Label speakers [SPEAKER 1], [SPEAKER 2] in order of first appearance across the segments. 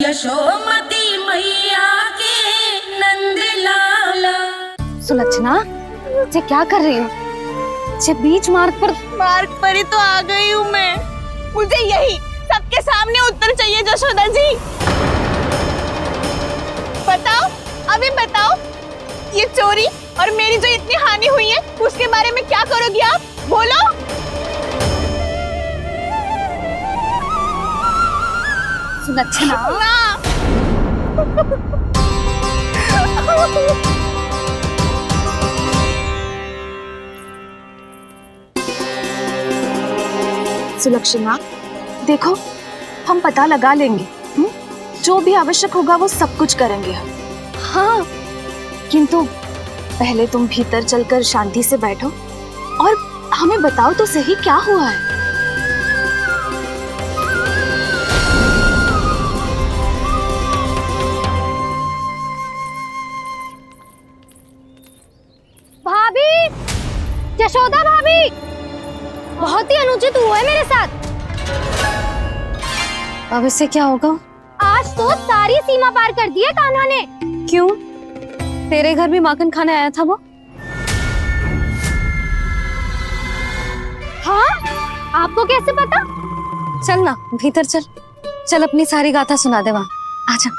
[SPEAKER 1] यशोमती मैया के नंद लाला।
[SPEAKER 2] सुलक्षणा, ये क्या कर रही हो? ये बीच मार्ग पर
[SPEAKER 3] ही तो आ गई हूँ मैं। मुझे यही सबके सामने उत्तर चाहिए जशोदा जी। बताओ, अभी बताओ, ये चोरी और मेरी जो इतनी हानि हुई है उसके बारे में क्या करोगी आप? बोलो।
[SPEAKER 2] सुलक्षणा,
[SPEAKER 4] सुलक्षणा, देखो हम पता लगा लेंगे, जो भी आवश्यक होगा वो सब कुछ करेंगे हम।
[SPEAKER 2] हाँ,
[SPEAKER 4] किंतु पहले तुम भीतर चलकर शांति से बैठो और हमें बताओ तो सही क्या हुआ है।
[SPEAKER 2] भाभी, यशोदा भाभी, बहुत ही अनुचित हुआ है मेरे साथ। अब इससे क्या होगा? आज तो सारी सीमा पार कर दी है कान्हा ने। क्यों? तेरे घर भी माखन खाने आया था वो? हाँ? आपको कैसे पता? चल ना भीतर चल, चल अपनी सारी गाथा सुना दे वहां। आजा।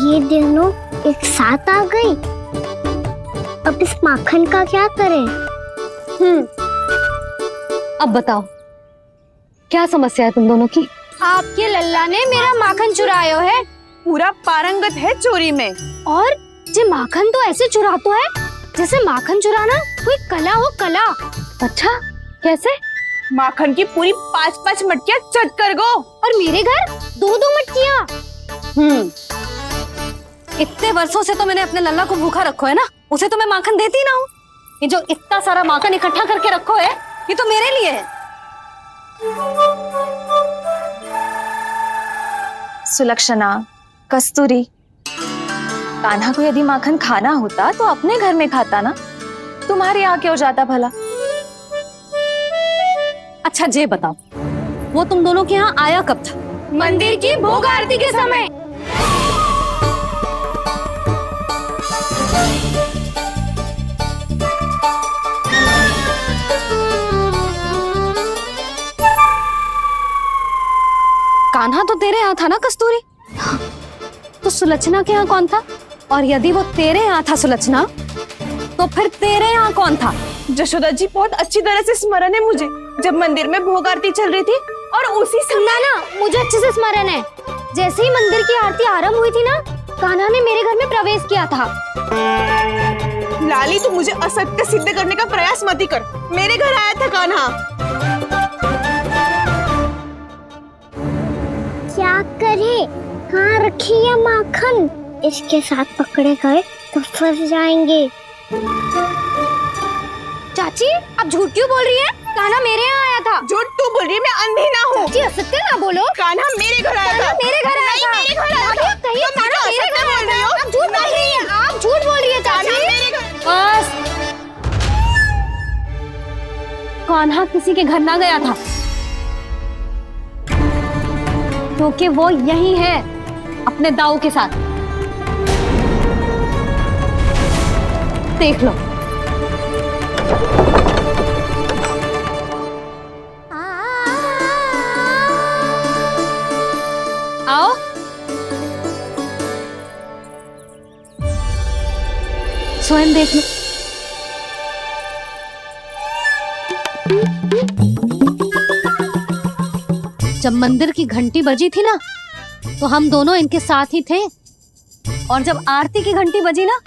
[SPEAKER 5] ये दोनों एक साथ आ गई। अब इस माखन का क्या करें?
[SPEAKER 2] अब बताओ, क्या समस्या है तुम दोनों की? आपके लल्ला ने मेरा माखन चुरायो है।
[SPEAKER 3] पूरा पारंगत है चोरी में।
[SPEAKER 2] और ये माखन तो ऐसे चुराता है जैसे माखन चुराना कोई कला हो, कला। अच्छा, कैसे?
[SPEAKER 3] माखन की पूरी 5-5 मटकियां चट कर गो।
[SPEAKER 2] और मेरे घर 2-2 मटकियां। इतने वर्षों से तो मैंने अपने लल्ला को भूखा रखो है ना, उसे तो मैं माखन देती ना हूँ। ये जो इतना सारा माखन इकट्ठा करके रखो है, ये तो मेरे लिए है।
[SPEAKER 4] सुलक्षणा, कस्तूरी, कान्हा को यदि माखन खाना होता तो अपने घर में खाता ना, तुम्हारे यहाँ क्यों जाता भला?
[SPEAKER 2] अच्छा ये बताओ, वो तुम दोनों के यहाँ आया कब था?
[SPEAKER 3] मंदिर की भोग आरती के समय।
[SPEAKER 2] कान्हा तो तेरे यहाँ था ना कस्तूरी? तो सुलक्षणा के यहाँ कौन था? और यदि वो तेरे यहाँ था सुलक्षणा, तो फिर तेरे यहाँ कौन था?
[SPEAKER 3] जशोदा जी, बहुत अच्छी तरह से स्मरण है मुझे, जब मंदिर में भोग आरती चल रही थी और उसी समय
[SPEAKER 2] ना, मुझे अच्छे से स्मरण है। जैसे ही मंदिर की आरती आरंभ हुई थी ना, कान्हा ने मेरे घर में प्रवेश किया था।
[SPEAKER 3] लाली, तू मुझे असत्य सिद्ध करने का प्रयास मत ही कर। मेरे घर आया था कान्हा।
[SPEAKER 5] क्या करे? कहाँ रखी है माखन? इसके साथ पकड़े गए तो फंस जाएंगे।
[SPEAKER 2] चाची, आप झूठ क्यों बोल रही हैं? कान्हा मेरे यहाँ आया था।
[SPEAKER 3] झूठ तू बोल रही है? मैं अंधी ना हूँ।
[SPEAKER 2] चाची, असत्य ना बोलो।
[SPEAKER 3] कान्हा मेरे घर आया था।
[SPEAKER 2] मेरे घर आया था।
[SPEAKER 3] मेरे घर आया था।
[SPEAKER 2] कहिए कान्हा मेरे घर आया था। आप झूठ बोल रही हैं। आप झूठ बोल रही हैं चाची। बस, कान्हा किसी के घर ना गया था, क्योंकि वो यही है अपने दाऊ के साथ। देख लो। आओ। स्वयं देख लो। जब मंदिर की घंटी बजी थी ना, तो हम दोनों इनके साथ ही थे, और जब आरती की घंटी बजी ना,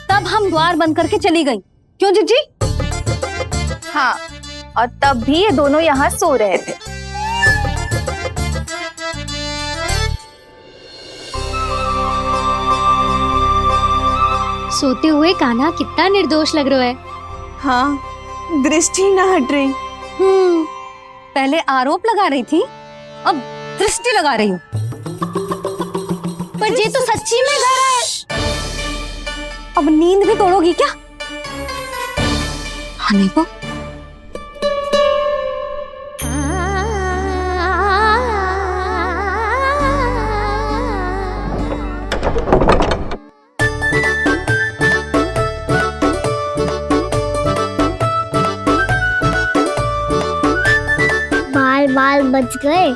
[SPEAKER 2] तब हम द्वार बंद करके चली गई। क्यों जीजी?
[SPEAKER 4] हाँ, और तब भी ये दोनों यहाँ सो रहे थे।
[SPEAKER 2] सोते हुए कान्हा कितना निर्दोष लग रहा है।
[SPEAKER 3] हाँ, दृष्टि ना हट रही।
[SPEAKER 2] पहले आरोप लगा रही थी, अब दृष्टि लगा रही हूँ।
[SPEAKER 5] पर ये तो सच्ची में घर है।
[SPEAKER 2] अब नींद भी तोड़ोगी क्या? हनी को
[SPEAKER 5] बाल बच गए।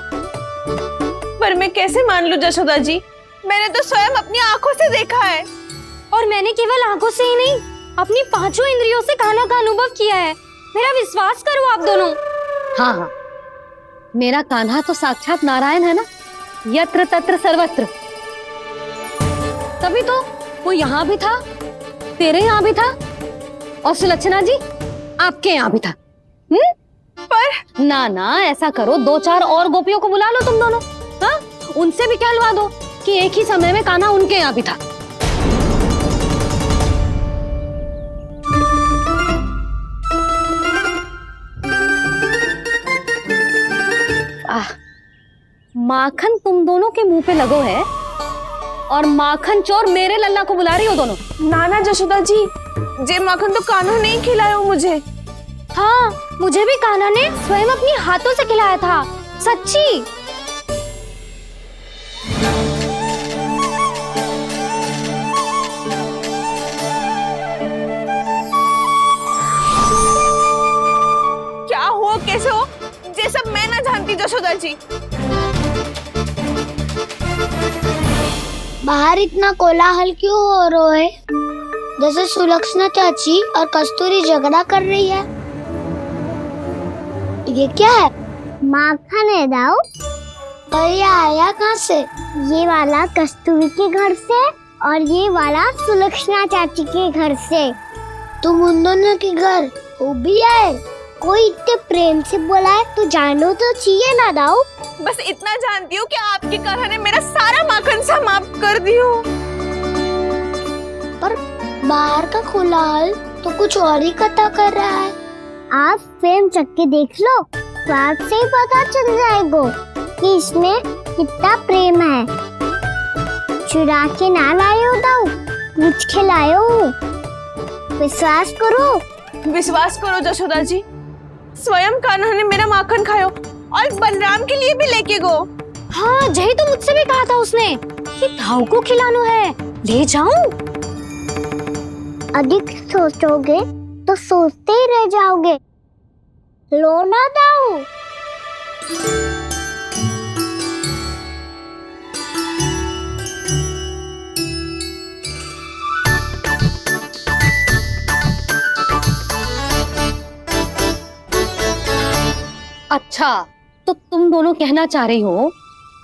[SPEAKER 3] पर मैं कैसे मान लूं जशोदा जी, मैंने तो स्वयं अपनी आंखों से देखा है।
[SPEAKER 2] और मैंने केवल आंखों से ही नहीं, अपनी पांचों इंद्रियों से कान्हा का अनुभव किया है। मेरा विश्वास करो आप दोनों। हाँ हाँ, मेरा कान्हा तो साक्षात नारायण है ना, यत्र तत्र सर्वत्र। तभी तो वो यहाँ भी था, तेरे यहाँ भी था, और सुलक्षणा जी आपके यहाँ भी था। पर ना ना, ऐसा करो, 2-4 और गोपियों को बुला लो तुम दोनों। हाँ, उनसे भी कहलवा दो कि एक ही समय में कान्हा उनके यहाँ भी था। माखन तुम दोनों के मुंह पे लगो है, और माखन चोर मेरे लल्ला को बुला रही हो दोनों।
[SPEAKER 3] नाना जशोदा जी, जे माखन तो कान्हा नहीं खिलाया मुझे।
[SPEAKER 2] हाँ, मुझे भी कान्हा ने स्वयं अपनी हाथों से खिलाया था, सच्ची।
[SPEAKER 3] क्या हो, कैसे हो, ये सब मैं ना जानती जशोदा जी।
[SPEAKER 5] बाहर इतना कोलाहल क्यों हो रहा है? जैसे सुलक्षणा चाची और कस्तूरी झगड़ा कर रही है। ये क्या है? माखन है दाऊ। और ये आया कहाँ से? ये वाला कस्तूरी के घर से और ये वाला सुलक्षणा चाची के घर से। तुम उन दोनों के घर वो भी आए? कोई इतने प्रेम से बोला है तो जानो तो चाहिए ना दाऊ।
[SPEAKER 3] बस इतना जानती हूँ कि आपकी कान्हा ने मेरा सारा माखन समाप्त कर दियो।
[SPEAKER 5] पर बाहर का कोलाहल तो कुछ और ही कथा कर रहा है। आप फिल्म चख के देख लो तो आपसे ही पता चल जाएगा कि इसमें कितना प्रेम है। चुरा के ना लाए हो दाऊ, पूछ के लाए हो। विश्वास करो
[SPEAKER 3] जशोदा जी, स्वयं कान्हा ने मेरा माखन खायो और बलराम के लिए भी लेके गो।
[SPEAKER 2] हाँ, यही तो मुझसे भी कहा था उसने कि दाऊ को खिलाना है, ले जाऊं।
[SPEAKER 5] अधिक सोचोगे तो सोचते ही रह जाओगे। लो ना दाऊ।
[SPEAKER 2] अच्छा, तो तुम दोनों कहना चाह रही हो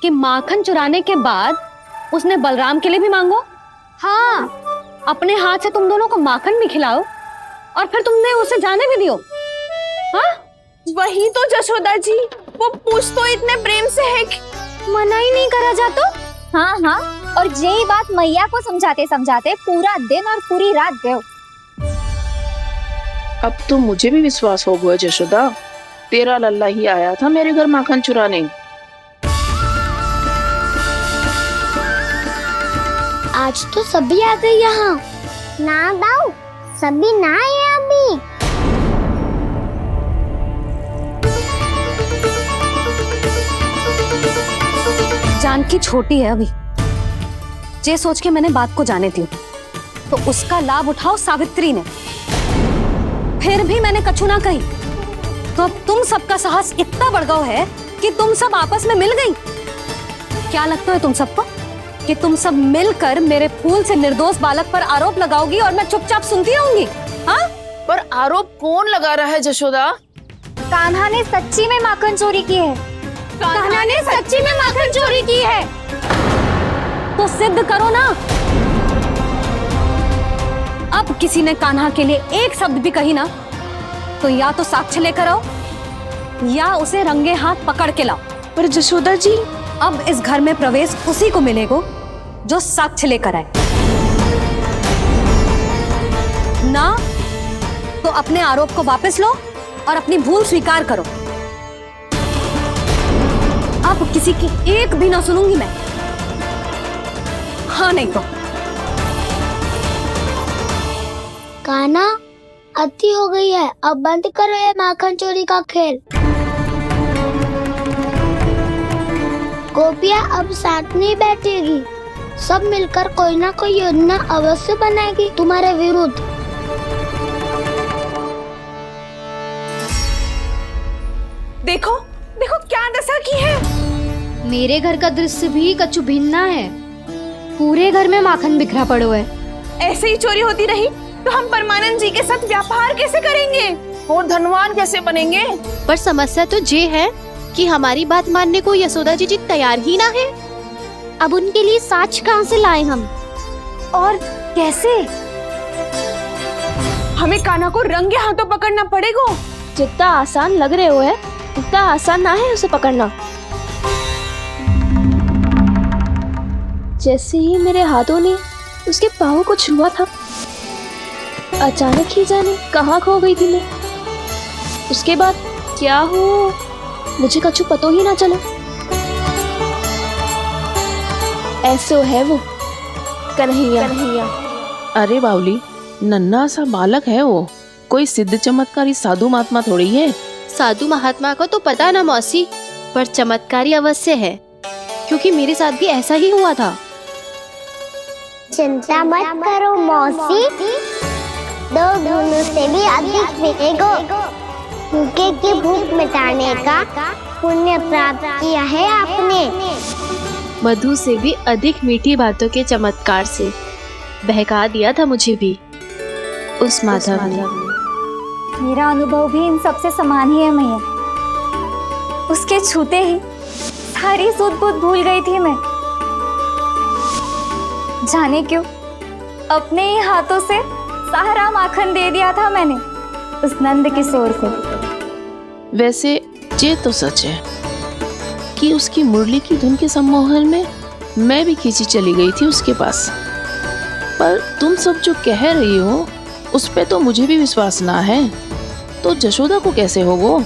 [SPEAKER 2] कि माखन चुराने के बाद उसने बलराम के लिए भी मांगो? हाँ, अपने हाथ से तुम दोनों को माखन भी खिलाओ और फिर तुमने उसे जाने भी दियो। हाँ,
[SPEAKER 3] वही तो जशोदा जी, वो पूछ तो इतने प्रेम से है कि
[SPEAKER 2] मना ही नहीं करा जाता।
[SPEAKER 4] हाँ हाँ, और यही बात मैया को समझाते समझाते पूरा दिन और पूरी रात गए।
[SPEAKER 6] अब तो मुझे भी विश्वास हो गया जशोदा, तेरा लल्ला ही आया था मेरे घर माखन चुराने।
[SPEAKER 5] आज तो सभी आ गए यहाँ। ना दाऊ, सभी ना आए अभी।
[SPEAKER 2] जानकी छोटी है अभी, ये सोच के मैंने बात को जाने दी, तो उसका लाभ उठाओ सावित्री ने। फिर भी मैंने कछु ना कही, तो अब तुम सबका साहस इतना बढ़ गया है कि तुम सब आपस में मिल गई। क्या लगता है तुम सबको कि तुम सब मिलकर मेरे फूल से निर्दोष बालक पर आरोप लगाओगी और मैं चुपचाप सुनती रहूंगी? हाँ?
[SPEAKER 6] पर आरोप कौन लगा रहा है जशोदा?
[SPEAKER 4] कान्हा ने सच्ची में माखन चोरी की है।
[SPEAKER 2] कान्हा ने सच्ची में माखन चोरी की है, तो सिद्ध करो ना। अब किसी ने कान्हा के लिए एक शब्द भी कही ना, तो या तो साक्ष्य लेकर आओ या उसे रंगे हाथ पकड़ के लाओ।
[SPEAKER 3] पर जशोदा जी,
[SPEAKER 2] अब इस घर में प्रवेश उसी को मिलेगा जो साक्ष्य लेकर आए। ना तो अपने आरोप को वापस लो और अपनी भूल स्वीकार करो। अब किसी की एक भी ना सुनूंगी मैं। हाँ नहीं तो
[SPEAKER 5] कान्हा, अति हो गई है, अब बंद करो ये माखन चोरी का खेल। गोपिया अब साथ नहीं बैठेगी, सब मिलकर कोई ना कोई योजना अवश्य बनाएगी तुम्हारे विरुद्ध।
[SPEAKER 3] देखो देखो क्या दशा की है।
[SPEAKER 2] मेरे घर का दृश्य भी कछु भिन्न है। पूरे घर में माखन बिखरा पड़ो है।
[SPEAKER 3] ऐसे ही चोरी होती रही तो हम परमानंद जी के साथ व्यापार कैसे करेंगे
[SPEAKER 6] और धनवान कैसे बनेंगे?
[SPEAKER 7] पर समस्या तो ये है कि हमारी बात मानने को यशोदा जी तैयार ही ना है।
[SPEAKER 5] अब उनके लिए साक्ष्य कहाँ से लाएं हम?
[SPEAKER 2] और कैसे?
[SPEAKER 3] हमें कान्हा को रंगे हाथों पकड़ना पड़ेगा।
[SPEAKER 7] जितना आसान लग रहे हो है उतना आसान ना है उसे पकड़ना। जैसे ही मेरे हाथों ने उसके पाँव को छुआ था, अचानक ही जाने कहाँ खो गई थी मैं। उसके बाद क्या हो मुझे कछु पतो ही ना चला। ऐसो है वो कन्हैया।
[SPEAKER 6] अरे बावली, नन्हा सा बालक है वो, कोई सिद्ध चमत्कारी साधु महात्मा थोड़ी है।
[SPEAKER 7] साधु महात्मा को तो पता ना मौसी, पर चमत्कारी अवश्य है, क्योंकि मेरे साथ भी ऐसा ही हुआ था।
[SPEAKER 5] चिंता मत करो मौसी, 2 गुणों से भी अधिक मिलेगा। भूखे की भूख मिटाने का पुण्य प्राप्त किया है आपने।
[SPEAKER 7] मधु से भी अधिक मीठी बातों के चमत्कार से बहका दिया था मुझे भी उस माधव ने।
[SPEAKER 2] मेरा अनुभव भी इन सबसे समान ही है मैया। उसके छूते ही सारी सूध बूध भूल गई थी मैं। जाने क्यों अपने ही हाथों से सारा माखन दे दिया था मैंने उस नंद किशोर को।
[SPEAKER 6] वैसे ये तो सच है कि उसकी मुरली की धुन के सम्मोहन में मैं भी खींची चली गई थी उसके पास। पर तुम सब जो कह रही हो उस पे तो मुझे भी विश्वास ना है, तो जशोदा को कैसे होगो?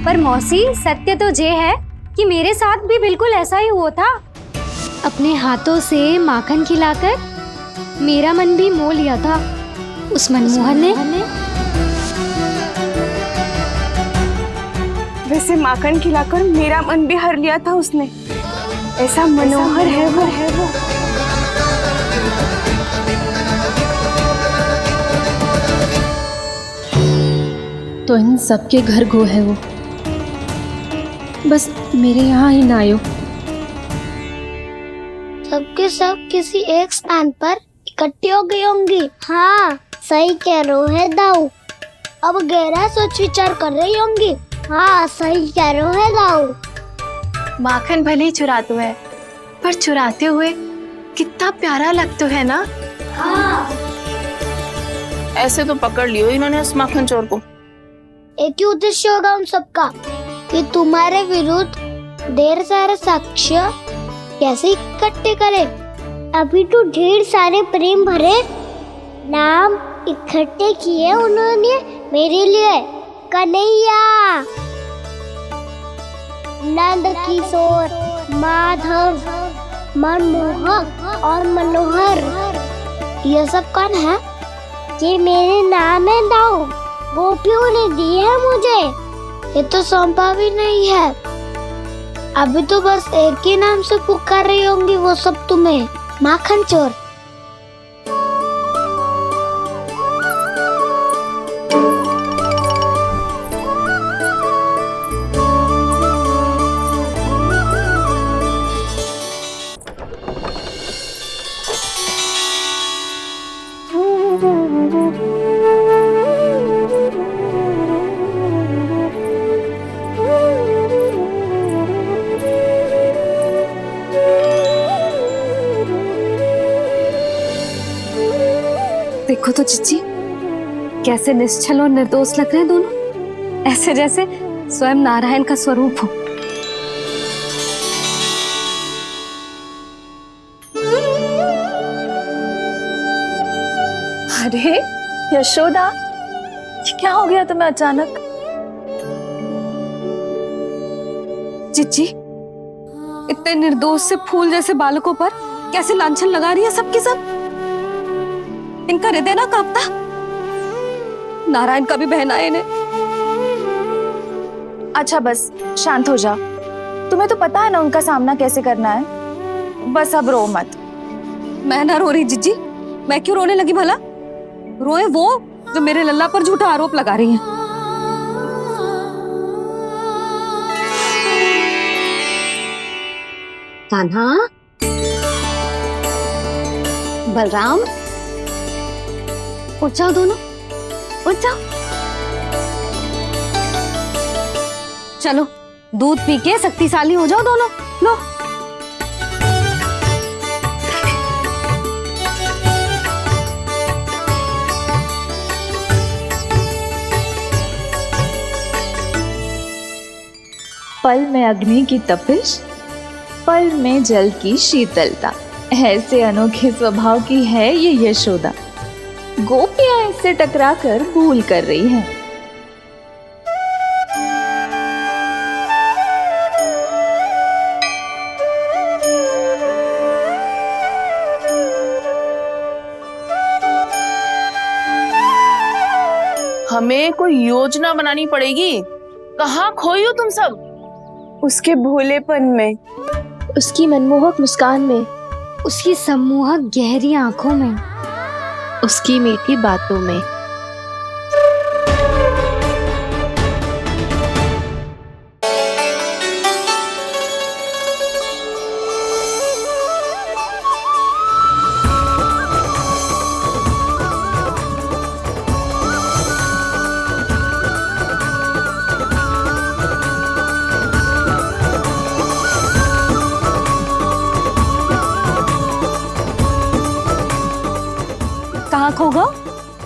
[SPEAKER 2] पर मौसी, सत्य तो ये है कि मेरे साथ भी बिल्कुल ऐसा ही हुआ था। अपने हाथों से माखन खिलाकर मेरा मन भी मोह लिया था उस मनमोहन ने।
[SPEAKER 3] वैसे माखन खिलाकर मेरा मन भी हर लिया था उसने। ऐसा मनोहर है वो।
[SPEAKER 7] तो इन सबके घर गो है वो, बस मेरे यहाँ ही ना आयो।
[SPEAKER 5] सबके सब किसी एक स्थान पर इकट्ठी हो गई होंगी। हाँ, सही कह रहे है दाऊ। अब गहरा सोच विचार कर रही होंगी। हाँ, सही कह रहे है दाऊ।
[SPEAKER 4] माखन भले ही चुराते है, पर चुराते हुए कितना प्यारा लगता है ना।
[SPEAKER 6] ऐसे तो पकड़ लियो इन्होंने उस माखन चोर को।
[SPEAKER 5] एक ही उद्देश्य होगा उन सबका कि तुम्हारे विरुद्ध ढेर सारे साक्ष्य कैसे इकट्ठे करे। अभी तो ढेर सारे प्रेम भरे नाम इकट्ठे किए उन्होंने मेरे लिए। कन्हैया, नंद किशोर, माधव, मनमोहक और मनोहर, ये सब कौन है? ये मेरे नाम है दाऊ। गोपियों ने दी है मुझे, ये तो सौंपा भी नहीं है। अभी तो बस एक ही नाम से पुकार रही होंगी वो सब तुम्हें, माखन चोर।
[SPEAKER 2] देखो तो चिच्ची, कैसे निश्चल और निर्दोष लग रहे हैं दोनों, ऐसे जैसे स्वयं नारायण का स्वरूप हो।
[SPEAKER 4] अरे यशोदा, ये क्या हो गया तुम्हें अचानक?
[SPEAKER 2] चिच्ची, इतने निर्दोष से फूल जैसे बालकों पर कैसे लांछन लगा रही है सबकी सब। इनका हृदय ना कांपता। नारायण का भी बहना है इन्हें।
[SPEAKER 4] अच्छा बस शांत हो जा, तुम्हें तो पता है ना उनका सामना कैसे करना है। बस अब रो मत।
[SPEAKER 2] मैं ना रो रही जीजी, मैं क्यों रोने लगी भला? रोए वो जो मेरे लल्ला पर झूठा आरोप लगा रही है।
[SPEAKER 5] कान्हा, बलराम, उठ जाओ दोनों, उठ जाओ।
[SPEAKER 2] चलो दूध पी के शक्तिशाली हो जाओ दोनों। लो
[SPEAKER 4] पल में अग्नि की तपिश, पल में जल की शीतलता, ऐसे अनोखे स्वभाव की है ये यशोदा। गोपियां इससे टकराकर भूल कर रही हैं।
[SPEAKER 6] हमें कोई योजना बनानी पड़ेगी। कहाँ खोई हो तुम सब?
[SPEAKER 3] उसके भोलेपन में,
[SPEAKER 7] उसकी मनमोहक मुस्कान में,
[SPEAKER 5] उसकी सम्मोहक गहरी आंखों में,
[SPEAKER 6] उसकी मीठी बातों में।
[SPEAKER 2] कहाँ खो गो?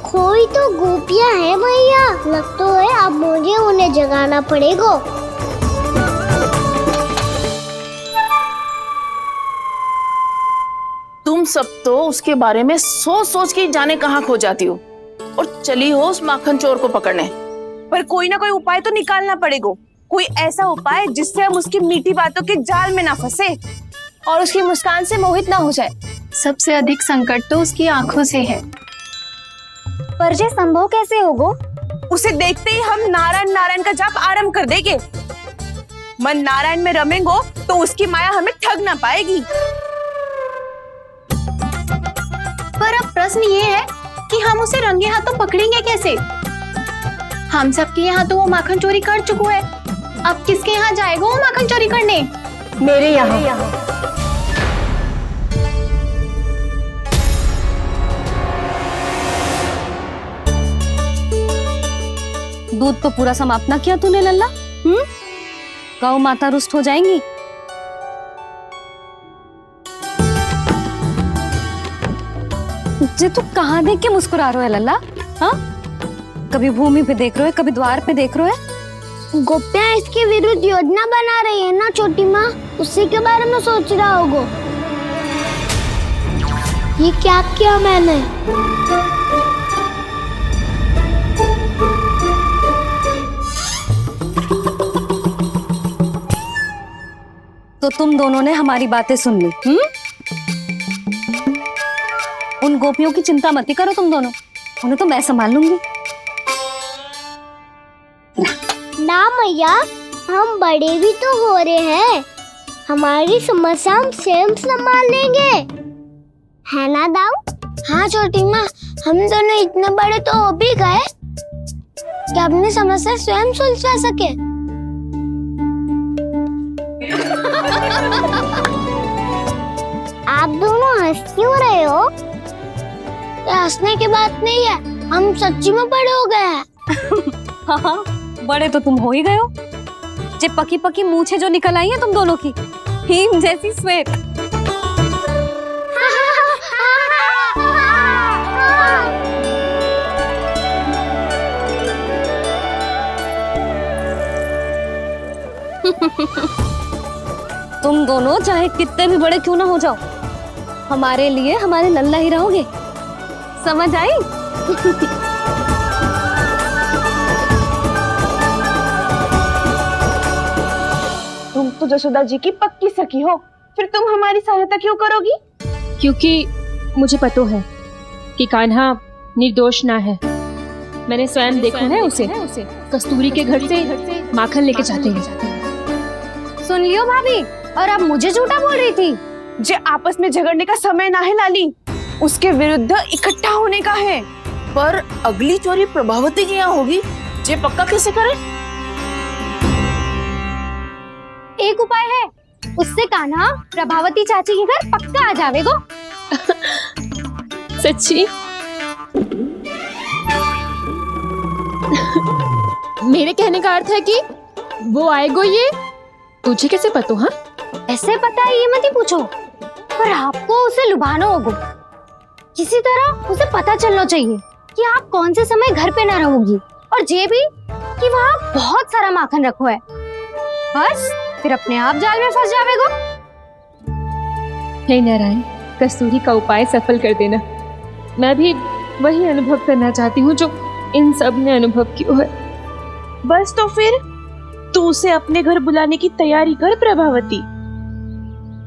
[SPEAKER 5] कोई तो गोपियां है भैया, लगता है अब मुझे उन्हें जगाना पड़ेगा।
[SPEAKER 6] तुम सब तो उसके बारे में सोच सोच के जाने कहाँ खो जाती हो और चली हो उस माखन चोर को पकड़ने।
[SPEAKER 3] पर कोई ना कोई उपाय तो निकालना पड़ेगा। कोई ऐसा उपाय जिससे हम उसकी मीठी बातों के जाल में ना फंसे और उसकी मुस्कान से मोहित ना हो जाए।
[SPEAKER 8] सबसे अधिक संकट तो उसकी आंखों से है।
[SPEAKER 5] पर ये संभव कैसे होगा?
[SPEAKER 3] उसे देखते ही हम नारायण नारायण का जाप आरंभ कर देंगे। मन नारायण में रमेंगो तो उसकी माया हमें ठग ना पाएगी।
[SPEAKER 8] पर अब प्रश्न ये है कि हम उसे रंगे हाथों पकड़ेंगे कैसे? हम सबके यहाँ तो वो माखन चोरी कर चुका है। अब किसके यहाँ जाएगा वो माखन चोरी करने?
[SPEAKER 3] मेरे यहाँ।
[SPEAKER 2] दूध तो पूरा समाप्त ना किया तूने लल्ला। गौ माता रुष्ट हो जाएंगी। जे तू कहाँ देख के मुस्कुरा रहे हो लल्ला? हाँ, कभी भूमि पे देख रहे हो, कभी द्वार पे देख रहे हो।
[SPEAKER 5] गोपियां इसके विरुद्ध योजना बना रही है ना छोटी माँ, उसी के बारे में सोच रहा होगा। ये क्या किया मैंने?
[SPEAKER 2] तो तुम दोनों ने हमारी बातें सुन ली। उन गोपियों की चिंता मत करो तुम दोनों, उन्हें तो मैं संभाल लूंगी।
[SPEAKER 5] ना मैया, हम बड़े भी तो हो रहे हैं, हमारी समस्या हम स्वयं संभाल लेंगे, है ना दाऊ? हाँ छोटी माँ, हम दोनों इतने बड़े तो हो भी गए कि अपनी समस्या स्वयं सुलझा सके। आप दोनों हंस क्यों रहे हो? ये हंसने की बात नहीं है, हम सच्ची में बड़े हो गए हैं।
[SPEAKER 2] हाँ, बड़े तो तुम हो ही गए हो। जे पकी पकी मूछें जो निकल आई हैं तुम दोनों की, हिम जैसी श्वेत। तुम दोनों चाहे कितने भी बड़े क्यों ना हो जाओ, हमारे लिए हमारे लल्ला ही रहोगे, समझ आई? तुम तो
[SPEAKER 3] तो जसोदा जी की पक्की सखी हो, फिर तुम हमारी सहायता क्यों करोगी?
[SPEAKER 7] क्योंकि मुझे पता है कि कान्हा निर्दोष ना है। मैंने स्वयं देखा है उसे कस्तूरी के घर से माखन लेके जाते हैं।
[SPEAKER 2] सुन लियो भाभी, और अब मुझे झूठा बोल रही थी।
[SPEAKER 3] जे आपस में झगड़ने का समय ना है लाली, उसके विरुद्ध इकट्ठा होने का है।
[SPEAKER 6] पर अगली चोरी प्रभावती की यहाँ होगी, जे पक्का कैसे करे?
[SPEAKER 2] एक उपाय है, उससे कान्हा प्रभावती चाची के घर पक्का आ जावेगो।
[SPEAKER 7] सच्ची? मेरे कहने का अर्थ है कि वो आएगो, ये तुझे कैसे पता? हाँ,
[SPEAKER 2] ऐसे पता है ये मत ही पूछो, पर आपको उसे लुभाना होगा। किसी तरह उसे पता चलना चाहिए कि आप कौन से समय घर पे ना रहोगी, और ये भी कि वहाँ बहुत सारा माखन रखो है। बस फिर अपने आप जाल में फंस जावेगो।
[SPEAKER 7] हे नारायण, कस्तूरी का उपाय सफल कर देना। मैं भी वही अनुभव करना चाहती हूँ जो इन सब ने अनुभव किया है।
[SPEAKER 3] बस तो फिर तू उसे अपने घर बुलाने की तैयारी कर प्रभावती,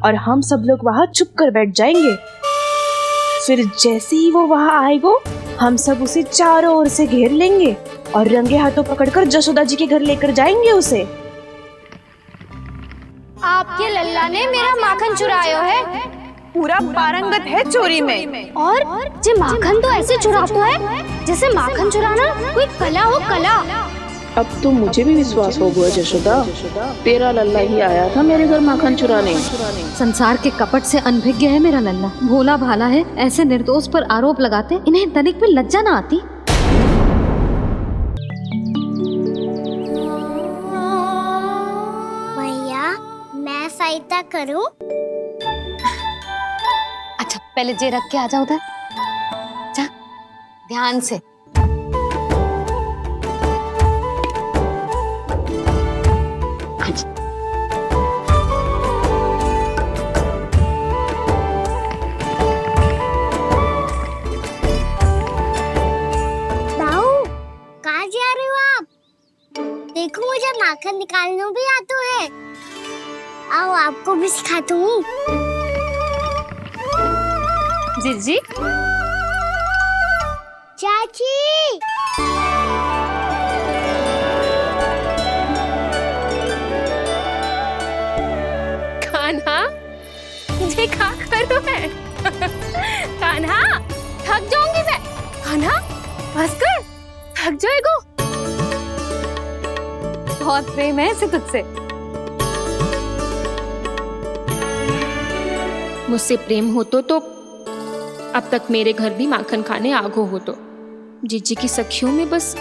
[SPEAKER 3] और हम सब लोग वहाँ चुप कर बैठ जाएंगे। फिर जैसे ही वो वहाँ आएगो, हम सब उसे चारों ओर से घेर लेंगे और रंगे हाथों पकड़कर जसोदा जी के घर लेकर जाएंगे उसे।
[SPEAKER 2] आपके लल्ला ने मेरा माखन चुरायो है,
[SPEAKER 3] पूरा पारंगत है चोरी में।
[SPEAKER 2] और जे माखन तो ऐसे चुराता है जैसे माखन चुराना कोई कला हो, कला।
[SPEAKER 6] अब तो मुझे भी विश्वास हो गया जशोदा, तेरा लल्ला ही आया था मेरे घर माखन चुराने।
[SPEAKER 2] संसार के कपट से अनभिज्ञ है मेरा लल्ला, भोला भाला है। ऐसे निर्दोष पर आरोप लगाते इन्हें तनिक भी लज्जा ना आती।
[SPEAKER 5] भैया, मैं सहायता करूं?
[SPEAKER 2] अच्छा, पहले जे रख के आ जाओ उधर, जा ध्यान से।
[SPEAKER 5] देखो, मुझे माखन निकालना भी आता है। आओ, आपको भी सिखाता हूँ।
[SPEAKER 2] जीजी,
[SPEAKER 5] चाची,
[SPEAKER 2] कान्हा मुझे क्या करो है? कान्हा, थक जाऊंगी मैं। कान्हा, बस कर, थक जाएगो। बहुत प्रेम है इसे तुझसे।
[SPEAKER 7] मुझसे प्रेम हो तो अब तक मेरे घर भी माखन खाने आगो हो तो। जीजी की सखियों में बस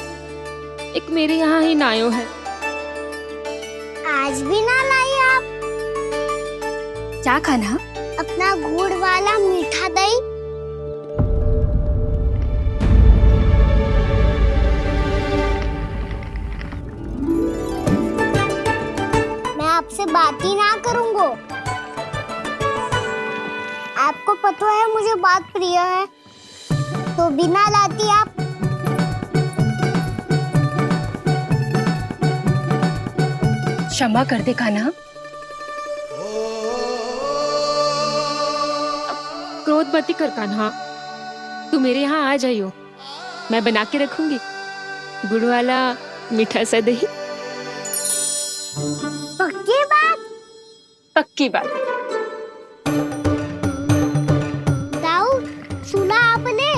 [SPEAKER 7] एक मेरे यहाँ ही नायो है।
[SPEAKER 5] आज भी ना लाई आप?
[SPEAKER 2] क्या खाना?
[SPEAKER 5] अपना गुड़ वाला मीठा दही। मैं आपसे बात ही ना करूंगा। आपको पता है मुझे बात प्रिय है, तो बिना लाती आप।
[SPEAKER 2] क्षमा कर दे कान्हा।
[SPEAKER 7] क्रोध मत कर कान्हा, तू मेरे यहाँ आ जाइयो, मैं बना के रखूंगी गुड़ वाला मीठा सा दही।
[SPEAKER 5] पक्की बात?
[SPEAKER 7] पक्की बात।
[SPEAKER 5] दाऊ, सुना आपने?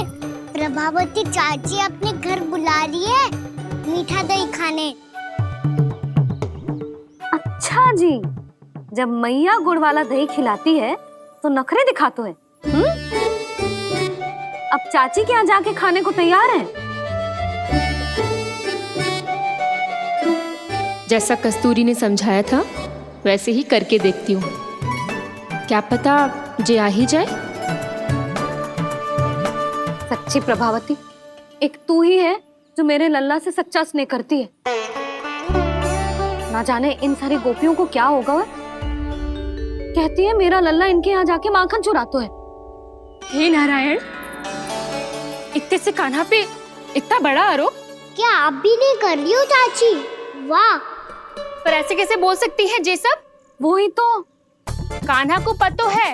[SPEAKER 5] प्रभावती चाची अपने घर बुला रही है मीठा दही खाने।
[SPEAKER 2] अच्छा जी, जब मैया गुड़ वाला दही खिलाती है तो नखरे दिखाते हैं। अब चाची के यहाँ जाके खाने को तैयार हैं।
[SPEAKER 7] जैसा कस्तूरी ने समझाया था वैसे ही करके देखती हूँ, क्या पता जे आ ही जाए।
[SPEAKER 2] सच्ची प्रभावती, एक तू ही है जो मेरे लल्ला से सच्चा स्नेह करती है। ना जाने इन सारी गोपियों को क्या होगा। वह कहती है मेरा लल्ला इनके यहाँ जाके माखन चुराता है।
[SPEAKER 7] हे नारायण, इतने से कान्हा पे इतना बड़ा आरोप।
[SPEAKER 5] क्या आप भी नहीं कर रही हो चाची? वाह,
[SPEAKER 7] पर ऐसे कैसे बोल सकती है जे सब?
[SPEAKER 2] वो ही तो।
[SPEAKER 7] कान्हा को पता है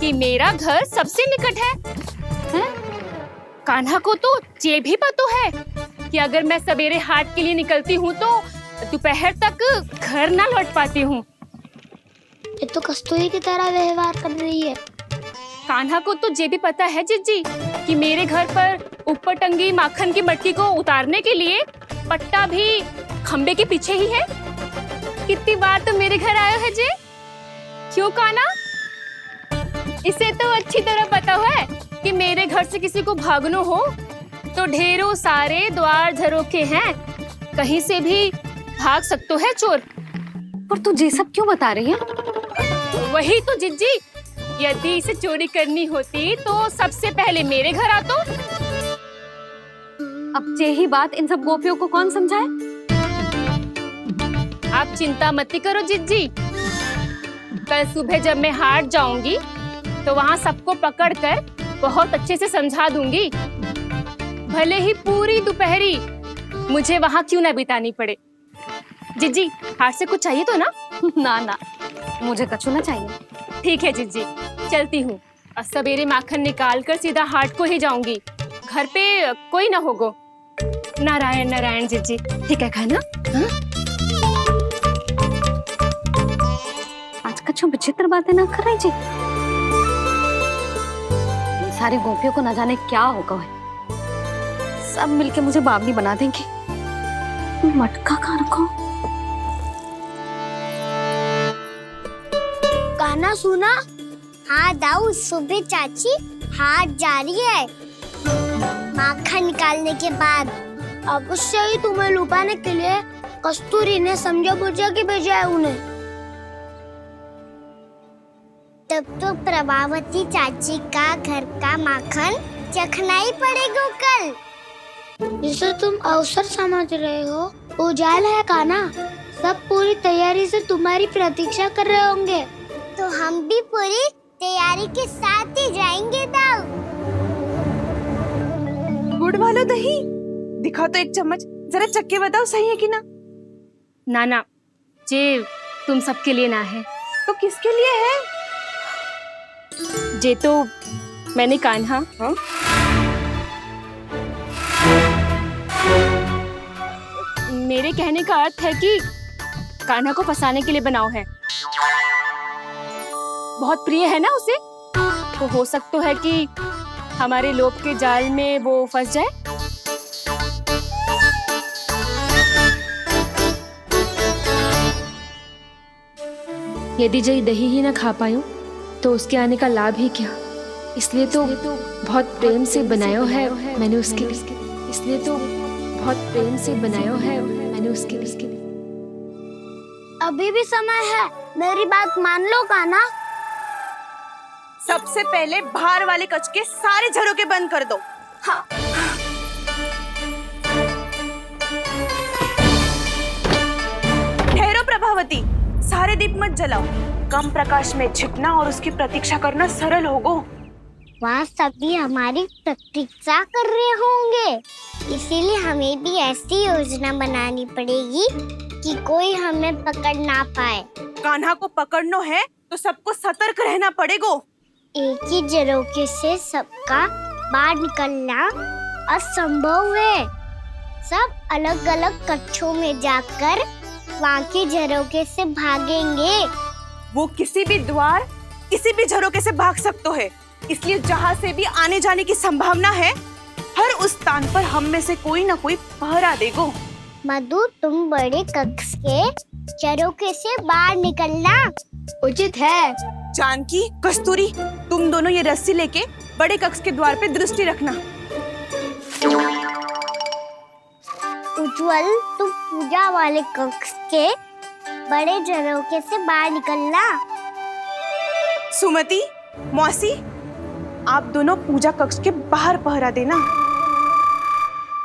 [SPEAKER 7] कि मेरा घर सबसे निकट है, हैं? कान्हा को तो ये भी पता है कि अगर मैं सवेरे हाट के लिए निकलती हूँ तो दोपहर तक घर ना लौट पाती हूँ।
[SPEAKER 5] ये तो कस्तूरी की तरह व्यवहार कर रही है।
[SPEAKER 7] कान्हा को तो ये भी पता है जीजी कि मेरे घर पर ऊपर टंगी माखन की मटकी को उतारने के लिए पट्टा भी खंबे के पीछे ही है। कितनी बार तो मेरे घर आयो है जी। क्यों कान्हा? इसे तो अच्छी तरह पता है कि मेरे घर से किसी को भागना हो तो ढेरों सारे द्वार झरोखे हैं, कहीं से भी भाग सकते है चोर।
[SPEAKER 2] पर तू ये सब क्यों बता रही है?
[SPEAKER 7] वही तो जिज्जी, यदि इसे चोरी करनी होती तो सबसे पहले मेरे घर आतो।
[SPEAKER 2] अब यही बात इन सब गोपियों को कौन समझाए?
[SPEAKER 7] आप चिंता मत करो जिज्जी, कल सुबह जब मैं हाट जाऊंगी तो वहाँ सबको पकड़कर बहुत अच्छे से समझा दूंगी, भले ही पूरी दोपहरी मुझे वहाँ क्यों ना बितानी पड़े। जिज्जी, हाट से कुछ चाहिए तो ना?
[SPEAKER 2] ना ना, मुझे कछु ना चाहिए।
[SPEAKER 7] ठीक है जिज्जी, चलती हूँ। और सवेरे माखन निकाल कर सीधा हाट को ही जाऊंगी, घर पे कोई ना होगो। नारायण नारायण जिज्जी, ठीक है खाना? हाँ?
[SPEAKER 2] आज कछु विचित्र बातें ना कर रही जी। इन सारी गोपियों को न जाने क्या होगा है। सब मिलके मुझे बावली बना देंगे। मटका कहाँ रखो?
[SPEAKER 5] गाना सुना? हाँ दाऊ, सुबह चाची हाथ जा रही है माखन निकालने के बाद। अवश्य ही तुम्हें लुभाने के लिए कस्तूरी ने समझा बुझा के भेजा है उन्हें। तब तो प्रभावती चाची का घर का माखन चखना ही पड़ेगा कल। जिसे तुम अवसर समझ रहे हो, उजाला है कान्हा। सब पूरी तैयारी से तुम्हारी प्रतीक्षा कर रहे होंगे। तो हम भी पूरी तैयारी के साथ ही जाएंगे दाऊ।
[SPEAKER 3] गुड़ वाला दही दिखाओ तो एक चम्मच, जरा चख के बताओ सही है कि ना।
[SPEAKER 7] ना जे तुम सबके लिए ना है।
[SPEAKER 3] तो किसके लिए है?
[SPEAKER 7] जे तो मैंने कान्हा, हाँ? मेरे कहने का अर्थ है कि कान्हा को फंसाने के लिए बनाओ है। बहुत प्रिय है ना उसे, तो हो सकता है कि हमारे लोभ के जाल में वो फंस जाए।
[SPEAKER 9] यदि जय दही ही ना खा पायूं तो उसके आने का लाभ ही क्या। इसलिए तो बहुत प्रेम से बनाया है मैंने उसके लिए। इसलिए तो बहुत प्रेम से बनाया है मैंने उसके लिए।
[SPEAKER 5] अभी भी समय है, मेरी बात मान लो कान्हा।
[SPEAKER 3] सबसे पहले बाहर वाले कच के सारे झरोके बंद कर दो। हाँ। ठहरो प्रभावती, सारे दीप मत जलाओ। कम प्रकाश में छिपना और उसकी प्रतीक्षा करना सरल होगो।
[SPEAKER 5] वहाँ सभी हमारी प्रतीक्षा कर रहे होंगे, इसीलिए हमें भी ऐसी योजना बनानी पड़ेगी कि कोई हमें पकड़ ना पाए।
[SPEAKER 3] कान्हा को पकड़ना है तो सबको सतर्क रहना पड़ेगा।
[SPEAKER 5] एक ही झरोके से सबका बाहर निकलना असंभव है। सब अलग अलग कक्षों में जाकर वहाँ के झरोके से भागेंगे।
[SPEAKER 3] वो किसी भी द्वार, किसी भी झरोके से भाग सकते है, इसलिए जहाँ से भी आने जाने की संभावना है, हर उस स्थान पर हम में से कोई ना कोई पहरा देगो।
[SPEAKER 5] मधु, तुम बड़े कक्ष के झरोके से बाहर निकलना उचित है।
[SPEAKER 3] जानकी, कस्तूरी, तुम दोनों ये रस्सी लेके बड़े कक्ष के द्वार पे दृष्टि रखना।
[SPEAKER 5] उज्जवल, तुम पूजा वाले कक्ष के बड़े झरोके से बाहर निकलना।
[SPEAKER 3] सुमति, मौसी, आप दोनों पूजा कक्ष के बाहर पहरा देना।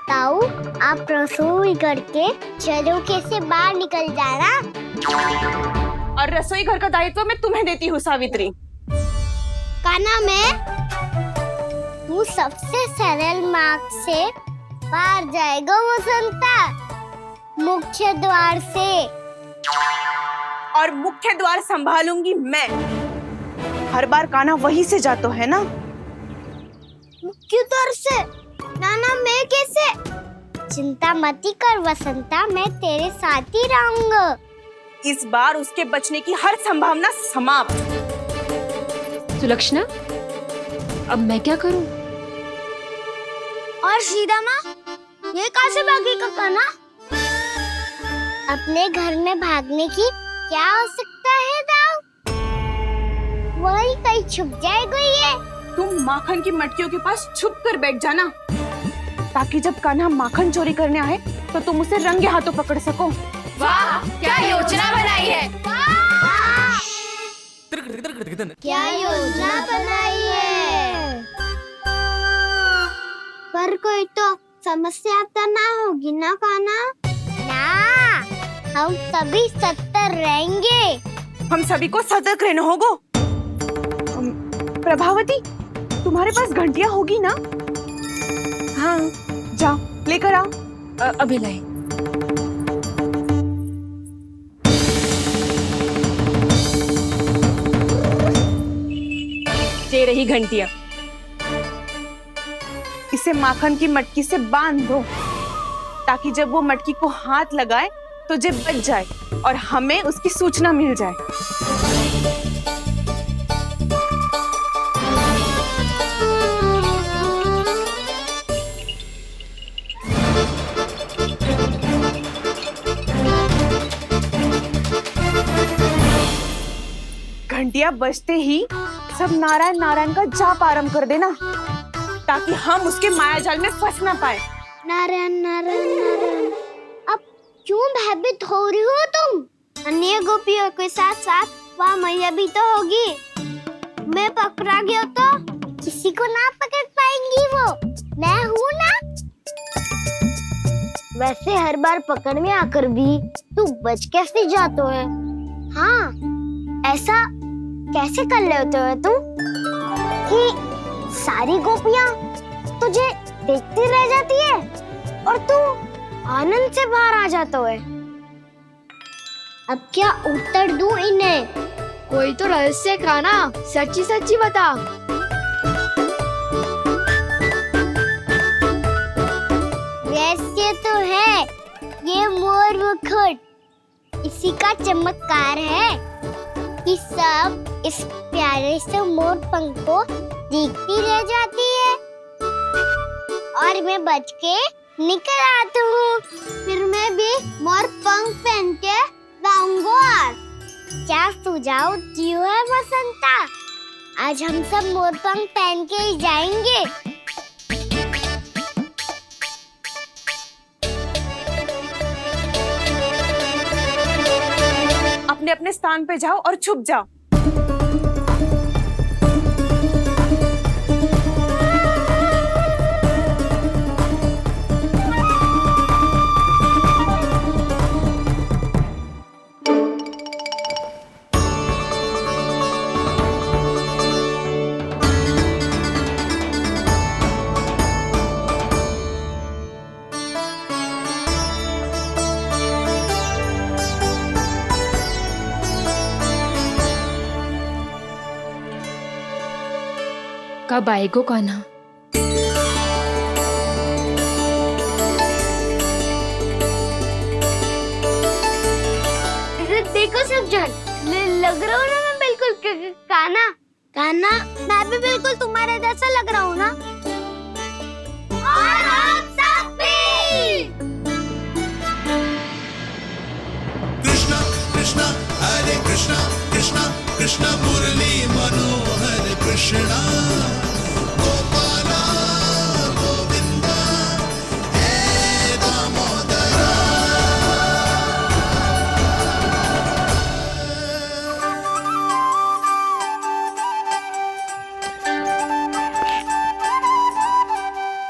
[SPEAKER 5] ताऊ, आप रसोई करके झरोके से बाहर निकल जाना।
[SPEAKER 3] और रसोई घर का दायित्व मैं तुम्हें देती हूँ सावित्री।
[SPEAKER 5] कान्हा, तू सबसे सरल मार्ग से बाहर जाएगा वसंता, मुख्य द्वार से।
[SPEAKER 3] और मुख्य द्वार संभालूंगी मैं। हर बार कान्हा वहीं से जाता है ना।
[SPEAKER 5] मुख्य द्वार से? नाना मैं कैसे? चिंता मती कर वसंता, मैं तेरे साथ ही रहूंगा।
[SPEAKER 3] इस बार उसके बचने की हर संभावना समाप्त।
[SPEAKER 9] सुलक्षणा, अब मैं क्या करूं?
[SPEAKER 5] और सीधा माँ, ये कहाँ से भागेगा कान्हा? अपने घर में भागने की क्या हो सकता है दाऊ? वही कहीं छुप जाएगा ये।
[SPEAKER 3] तुम माखन की मटकियों के पास छुप कर बैठ जाना, ताकि जब कान्हा माखन चोरी करने आए तो तुम उसे रंगे हाथों पकड़ सको।
[SPEAKER 1] वाह, क्या योजना बनाई है।
[SPEAKER 5] क्या योजना बनाई है? पर कोई तो समस्या तो ना होगी ना कान्हा? ना, हम सभी सतर्क रहेंगे।
[SPEAKER 3] हम सभी को सतर्क रहना होगा। प्रभावती, तुम्हारे पास घंटियां होगी ना? हाँ, जाओ लेकर आओ।
[SPEAKER 2] अभी लाई।
[SPEAKER 3] ये रही घंटियां। इसे माखन की मटकी से बांध दो, ताकि जब वो मटकी को हाथ लगाए तो जे बच जाए और हमें उसकी सूचना मिल जाए। घंटियां बजते ही सब नारायण नारायण का जाप आरंभ कर देना, ताकि हम उसके मायाजाल में फंस ना पाए।
[SPEAKER 5] नारायण नारायण नारायण। अब क्यों भयभीत हो रही हो तुम? अन्य गोपियों के साथ साथ वहाँ मैया भी तो होगी। मैं पकड़ा गया तो किसी को ना पकड़ पाएंगी वो। मैं हूँ ना। वैसे हर बार पकड़ने आकर भी तू बच कैसे जाता है? हाँ, ऐसा कैसे कर लेते हो तुम कि सारी गोपियाँ तुझे देखती रह जाती है और तू आनंद से बाहर आ जाता है? अब क्या उत्तर दूं इन्हें?
[SPEAKER 7] कोई तो रहस्य कान्हा, सच्ची सच्ची बता।
[SPEAKER 5] रहस्य तो है, ये मोर मुकुट इसी का चमत्कार है कि सब इस प्यारे से मोर पंख को देखती रह जाती है और मैं बच के निकल आती हूँ। फिर मैं भी मोर पंख पहन के गाऊंगा। क्या सुझाव दियो है वसंता? आज हम सब मोर पंख पहन के ही जाएंगे।
[SPEAKER 3] अपने अपने स्थान पे जाओ और छुप जाओ।
[SPEAKER 9] कब आएगो कान्हा?
[SPEAKER 5] देखो सब जन, लग रहा हूँ ना मैं बिल्कुल कान्हा। कान्हा, मैं भी बिल्कुल तुम्हारे जैसा लग रहा हूँ ना? और हम सब भी।
[SPEAKER 10] कृष्णा कृष्णा हरे कृष्णा कृष्णा कृष्णा मुरली मनोहर कृष्णा गोपाला गोविंदा हे दामोदरा।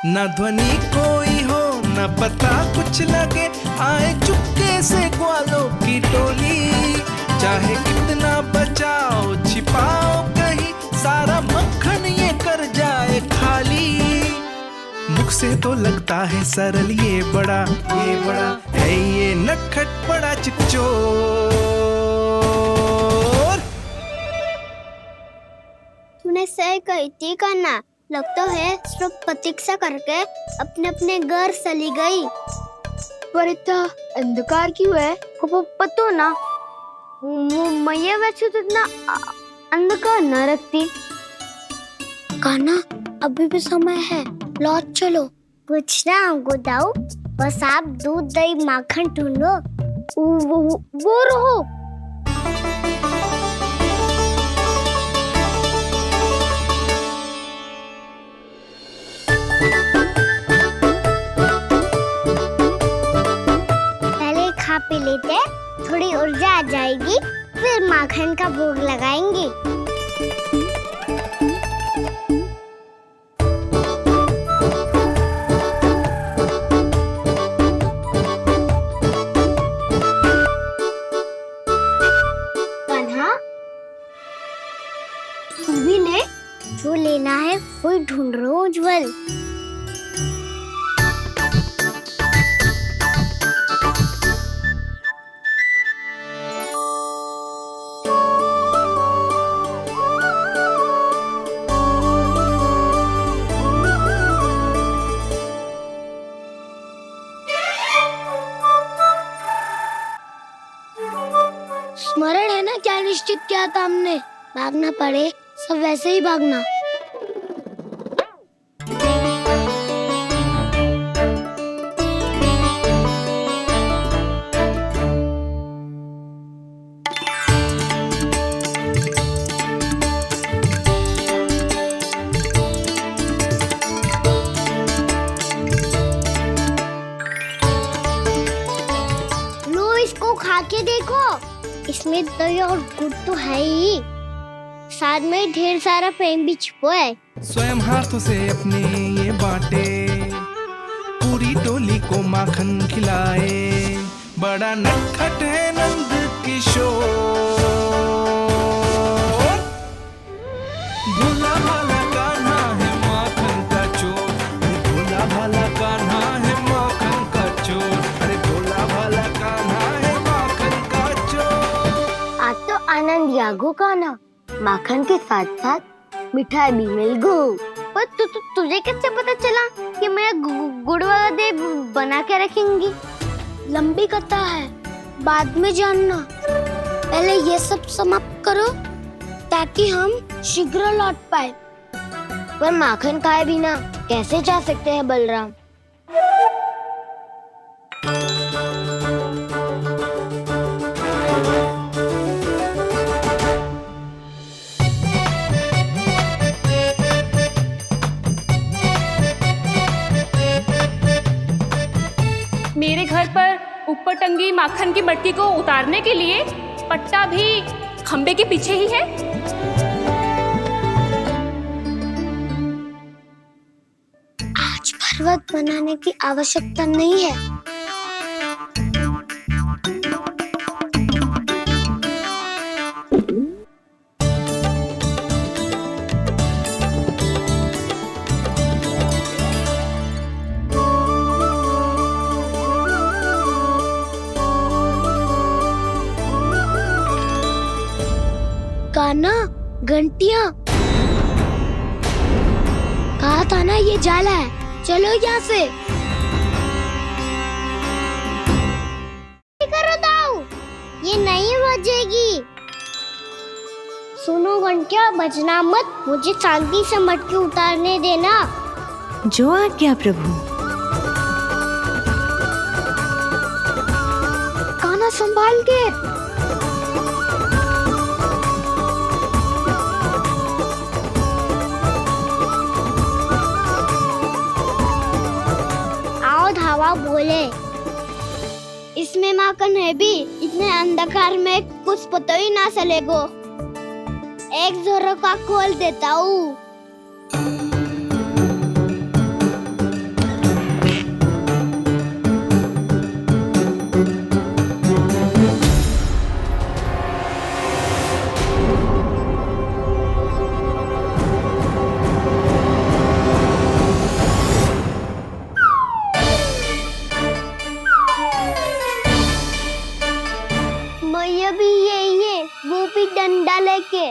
[SPEAKER 11] न ध्वनि कोई हो न पता कुछ लगे, आए चुपके से ग्वालों की टोली। चाहे कितना बचाओ छिपाओ कहीं, सारा मक्खन ये कर जाए खाली। मुख से तो लगता है सरल ये बड़ा है ये नटखट बड़ा चिपचो।
[SPEAKER 5] सही कही थी कान्हा, लगता है सब प्रतीक्षा करके अपने अपने घर चली गई।
[SPEAKER 7] पर इतना अंधकार क्यों है?
[SPEAKER 5] वो पतो ना, मैया वैसे तो इतना अंधकार न रखती। कान्हा अभी भी समय है, लौट चलो। कुछ ना हमको दाऊ, बस आप दूध दही माखन ढूंढो। वो रहो। पहले खा पी लेते, थोड़ी ऊर्जा आ जाएगी, फिर माखन का भोग लगाएंगे। जो लेना है वो ढूंढ रहा हूँ उज्जवल। स्मरण है ना क्या निश्चित किया था हमने? भागना पड़े सब वैसे ही भागना। लो इसको खा के देखो, इसमें दही और गुड़ तो है ही, साथ में ढेर सारा प्रेम भी छुपा है।
[SPEAKER 11] स्वयं हाथों से अपने ये बांटे, पूरी टोली को माखन खिलाए, बड़ा नटखट है नंद किशोर। भोला भाला कान्हा है माखन का चोर, भोला भाला कान्हा है माखन का चोर, अरे भोला भाला कान्हा है माखन का चोर।
[SPEAKER 5] आज तो आनंद यागो कान्हा, माखन के साथ साथ मिठाई भी मिल गई। पर तुझे कैसे पता चला कि मैं गुड़ वाला देव बना के रखेंगी? लंबी कथा है, बाद में जानना। पहले ये सब समाप्त करो ताकि हम शीघ्र लौट पाए। पर माखन खाए बिना कैसे जा सकते हैं बलराम?
[SPEAKER 1] मेरे घर पर ऊपर टंगी माखन की मटकी को उतारने के लिए पट्टा भी खंबे के पीछे ही है।
[SPEAKER 5] आज पर्वत बनाने की आवश्यकता नहीं है। कान्हा, घंटियां, कहा था ना ये जाला है, चलो यहाँ से। करो दाऊ, ये नहीं बजेगी। सुनो घंटिया, बजना मत, मुझे शांति से मटकी उतारने देना।
[SPEAKER 12] जो आज्ञा प्रभु।
[SPEAKER 7] कान्हा संभाल के।
[SPEAKER 5] धावा बोले, इसमें माखन है भी, इतने अंधकार में कुछ पता ही ना चलेगो। एक जोरों का खोल देता हूँ। भी यही है, वो भी डंडा लेके।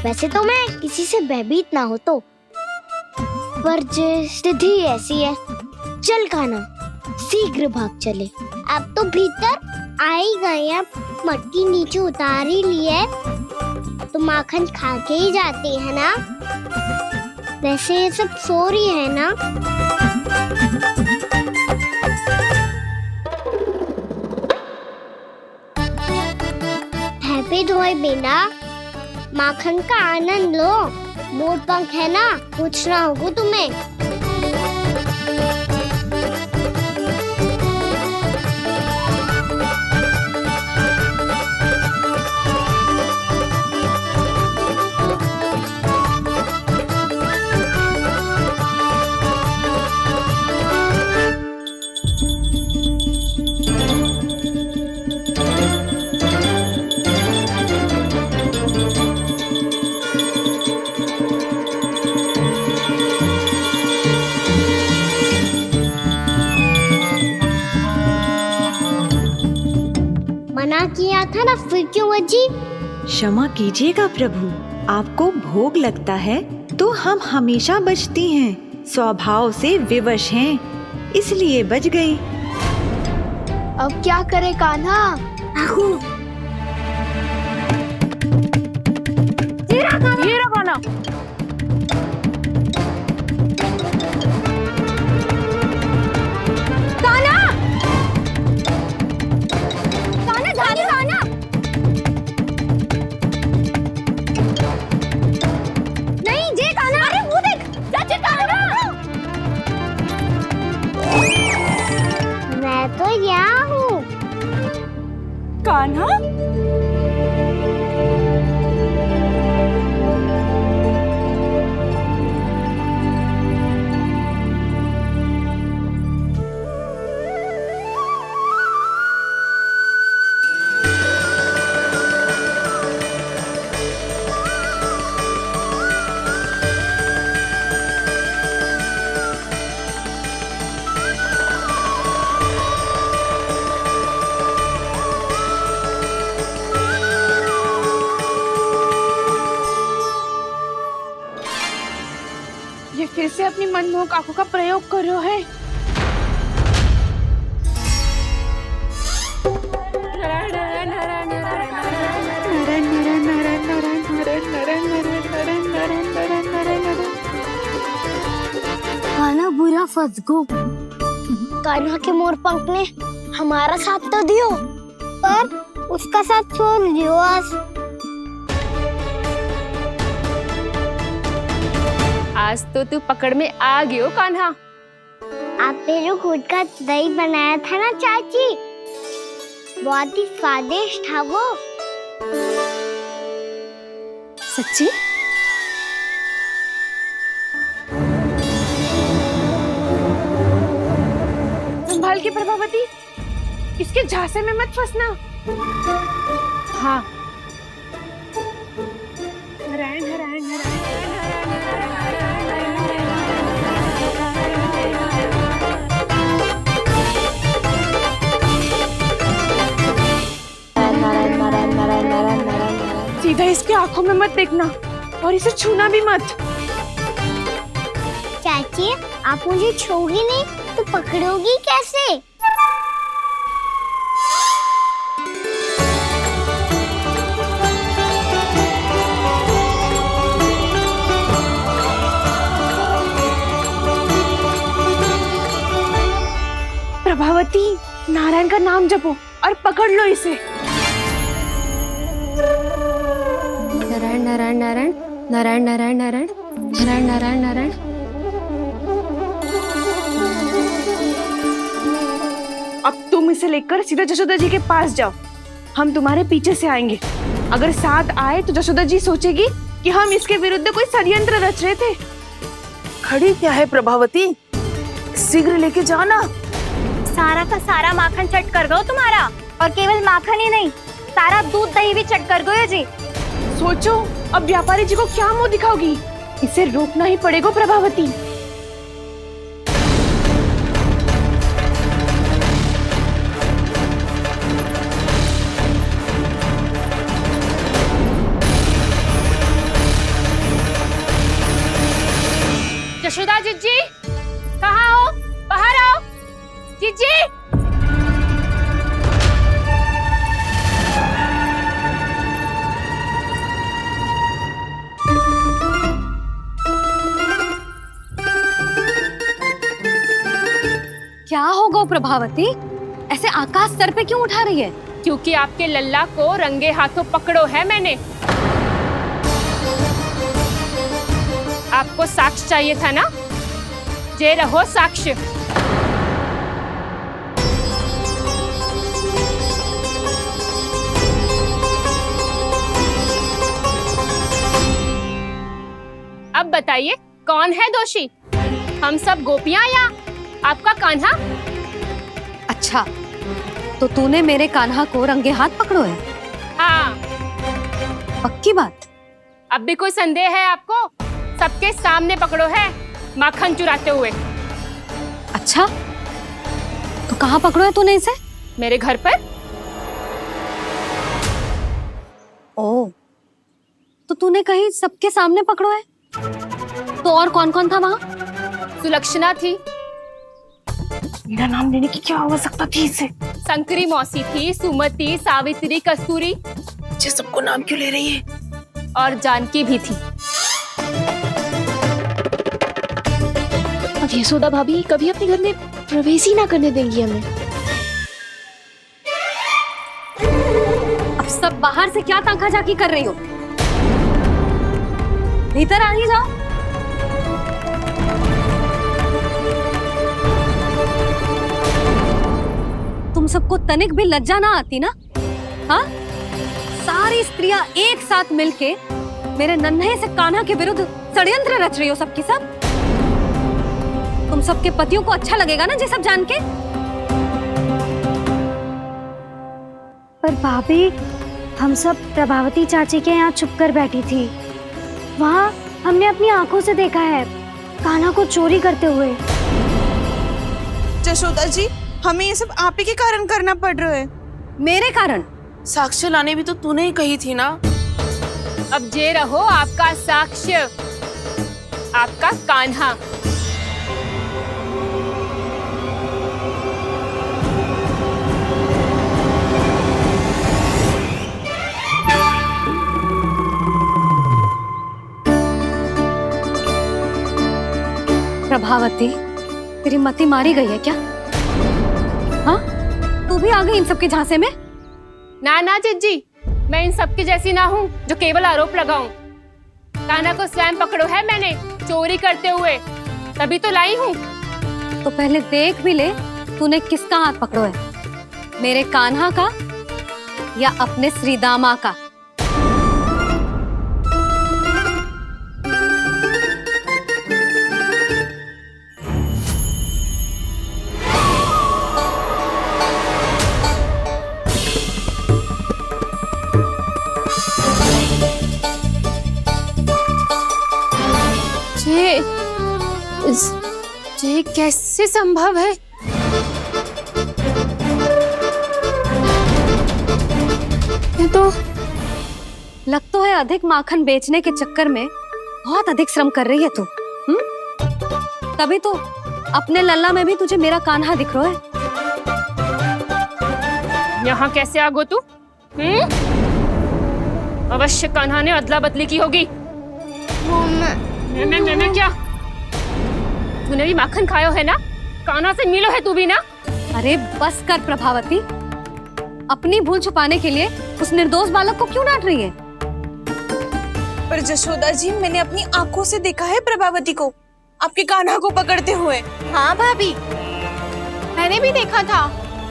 [SPEAKER 5] वैसे तो मैं किसी से भयभीत ना हो तो, पर स्थिति ऐसी है। चल कान्हा, शीघ्र भाग चले। अब तो भीतर आ ही गए हैं, मटकी नीचे उतार ही ली है तो माखन खा के ही जाते हैं ना। वैसे ये सब सो रही है ना। हैप्पी धोए बिना माखन का आनंद लो। मोर पंख है ना, पूछना होगा तुम्हें। मना किया था ना, फिर क्यों अजी?
[SPEAKER 12] क्षमा कीजिएगा प्रभु, आपको भोग लगता है तो हम हमेशा बचती हैं, स्वभाव से विवश हैं, इसलिए बच गई।
[SPEAKER 7] अब क्या करे कान्हा?
[SPEAKER 3] ये रखो ना।
[SPEAKER 5] मैं तो यहाँ हूँ।
[SPEAKER 3] कान्हा, ये फिर से अपनी मनमोहक आंखों का प्रयोग कर रहा है।
[SPEAKER 5] कान्हा बुरा फंस गो। कान्हा के मोर पंख ने हमारा साथ तो दियो, पर उसका साथ छोड़ दियो
[SPEAKER 1] आज तो तू पकड़ में आ गयो कान्हा।
[SPEAKER 5] आपने जो खुद का दही बनाया था ना चाची, बहुत ही स्वादिष्ट था वो।
[SPEAKER 2] सच्ची?
[SPEAKER 3] संभाल के प्रभावती, इसके झांसे में मत फंसना। हाँ, नारायण नारायण नारायण। सीधा इसके आंखों में मत देखना और इसे छूना भी मत।
[SPEAKER 5] चाची, आप मुझे छोगी नहीं तो पकड़ोगी कैसे?
[SPEAKER 3] प्रभावती, नारायण का नाम जपो और पकड़ लो इसे।
[SPEAKER 9] नारायण नारायण नारायण नारायण नारायण नारायण नारायण नारायण नारायण।
[SPEAKER 3] अब तुम इसे लेकर सीधा जशोदा जी के पास जाओ, हम तुम्हारे पीछे से आएंगे। अगर साथ आए तो जशोदा जी सोचेगी कि हम इसके विरुद्ध कोई षड्यंत्र रच रहे थे।
[SPEAKER 13] खड़ी क्या है प्रभावती, शीघ्र लेके जाना।
[SPEAKER 8] सारा का सारा माखन चट कर गो तुम्हारा, और केवल माखन ही नहीं, सारा दूध दही भी चट कर गो जी।
[SPEAKER 3] सोचो अब व्यापारी जी को क्या मुंह दिखाओगी। इसे रोकना ही पड़ेगा प्रभावती।
[SPEAKER 2] क्या होगा प्रभावती? ऐसे आकाश सर पे क्यों उठा रही है?
[SPEAKER 1] क्योंकि आपके लल्ला को रंगे हाथों पकड़ो है मैंने। आपको साक्ष्य चाहिए था ना? जे रहो साक्ष्य। अब बताइए कौन है दोषी, हम सब गोपियां या आपका कान्हा?
[SPEAKER 2] अच्छा, तो तूने मेरे कान्हा को रंगे हाथ पकड़ो है?
[SPEAKER 1] हाँ।
[SPEAKER 2] पक्की बात?
[SPEAKER 1] अब भी कोई संदेह है आपको? सबके सामने पकड़ो है माखन चुराते हुए।
[SPEAKER 2] अच्छा, तो कहाँ पकड़ो है तूने इसे?
[SPEAKER 1] मेरे घर पर।
[SPEAKER 2] ओ, तो तूने कहीं सबके सामने पकड़ो है? तो और कौन कौन था वहाँ?
[SPEAKER 1] सुलक्षणा थी।
[SPEAKER 3] मेरा नाम लेने की क्या आवश्यकता थी इसे?
[SPEAKER 1] शंकरी मौसी थी, सुमति, सावित्री, कस्तूरी।
[SPEAKER 13] ये सबको नाम क्यों ले रही है?
[SPEAKER 1] और जानकी भी थी।
[SPEAKER 7] अब यशोदा भाभी कभी अपने घर में प्रवेश ही ना करने देंगी हमें।
[SPEAKER 2] अब सब बाहर से क्या ताका झाकी कर रही हो? भीतर आ ही जाओ। तुम सबको तनिक भी लज्जा ना आती ना? हाँ? सारी स्त्रियां एक साथ मिलके मेरे नन्हे से कान्हा के विरुद्ध षड्यंत्र रच रही हो सबकी सब। तुम सबके पतियों को अच्छा लगेगा ना ये सब जान के?
[SPEAKER 5] पर भाभी, हम सब प्रभावती चाची के यहाँ छुप कर बैठी थी। वहाँ हमने अपनी आंखों से देखा है कान्हा को चोरी करते हुए।
[SPEAKER 3] जशोदा जी, हमें ये सब आप ही के कारण करना पड़ रहा है।
[SPEAKER 2] मेरे कारण?
[SPEAKER 13] साक्ष्य लाने भी तो तूने ही कही थी ना।
[SPEAKER 1] अब जे रहो आपका साक्ष्य, आपका कान्हा।
[SPEAKER 2] प्रभावती, तेरी मति मारी गई है क्या? हाँ? तू भी आ गई इन सबके झांसे में?
[SPEAKER 1] ना ना जिज्जी, मैं इन सबकी जैसी ना हूँ जो केवल आरोप लगाऊं। कान्हा को स्वयं पकड़ो है मैंने चोरी करते हुए, तभी तो लाई हूँ।
[SPEAKER 2] तो पहले देख भी ले तूने किसका हाथ पकड़ो है, मेरे कान्हा का या अपने श्रीदामा का?
[SPEAKER 1] ये कैसे संभव है? ये तो
[SPEAKER 2] लग तो है अधिक माखन बेचने के चक्कर में बहुत अधिक श्रम कर रही है तू। तभी तो अपने लल्ला में भी तुझे मेरा कान्हा दिख रहा है।
[SPEAKER 1] यहाँ कैसे आ गो तू? अवश्य कान्हा ने अदला बदली की होगी। मैं क्या? तूने भी माखन खायो है ना? कान्हा से मिलो है तू भी ना?
[SPEAKER 2] अरे बस कर प्रभावती, अपनी भूल छुपाने के लिए उस निर्दोष बालक को क्यों डांट रही है?
[SPEAKER 3] पर जशोदा जी, मैंने अपनी आंखों से देखा है प्रभावती को आपके कान्हा को पकड़ते हुए।
[SPEAKER 8] हाँ भाभी, मैंने भी देखा था।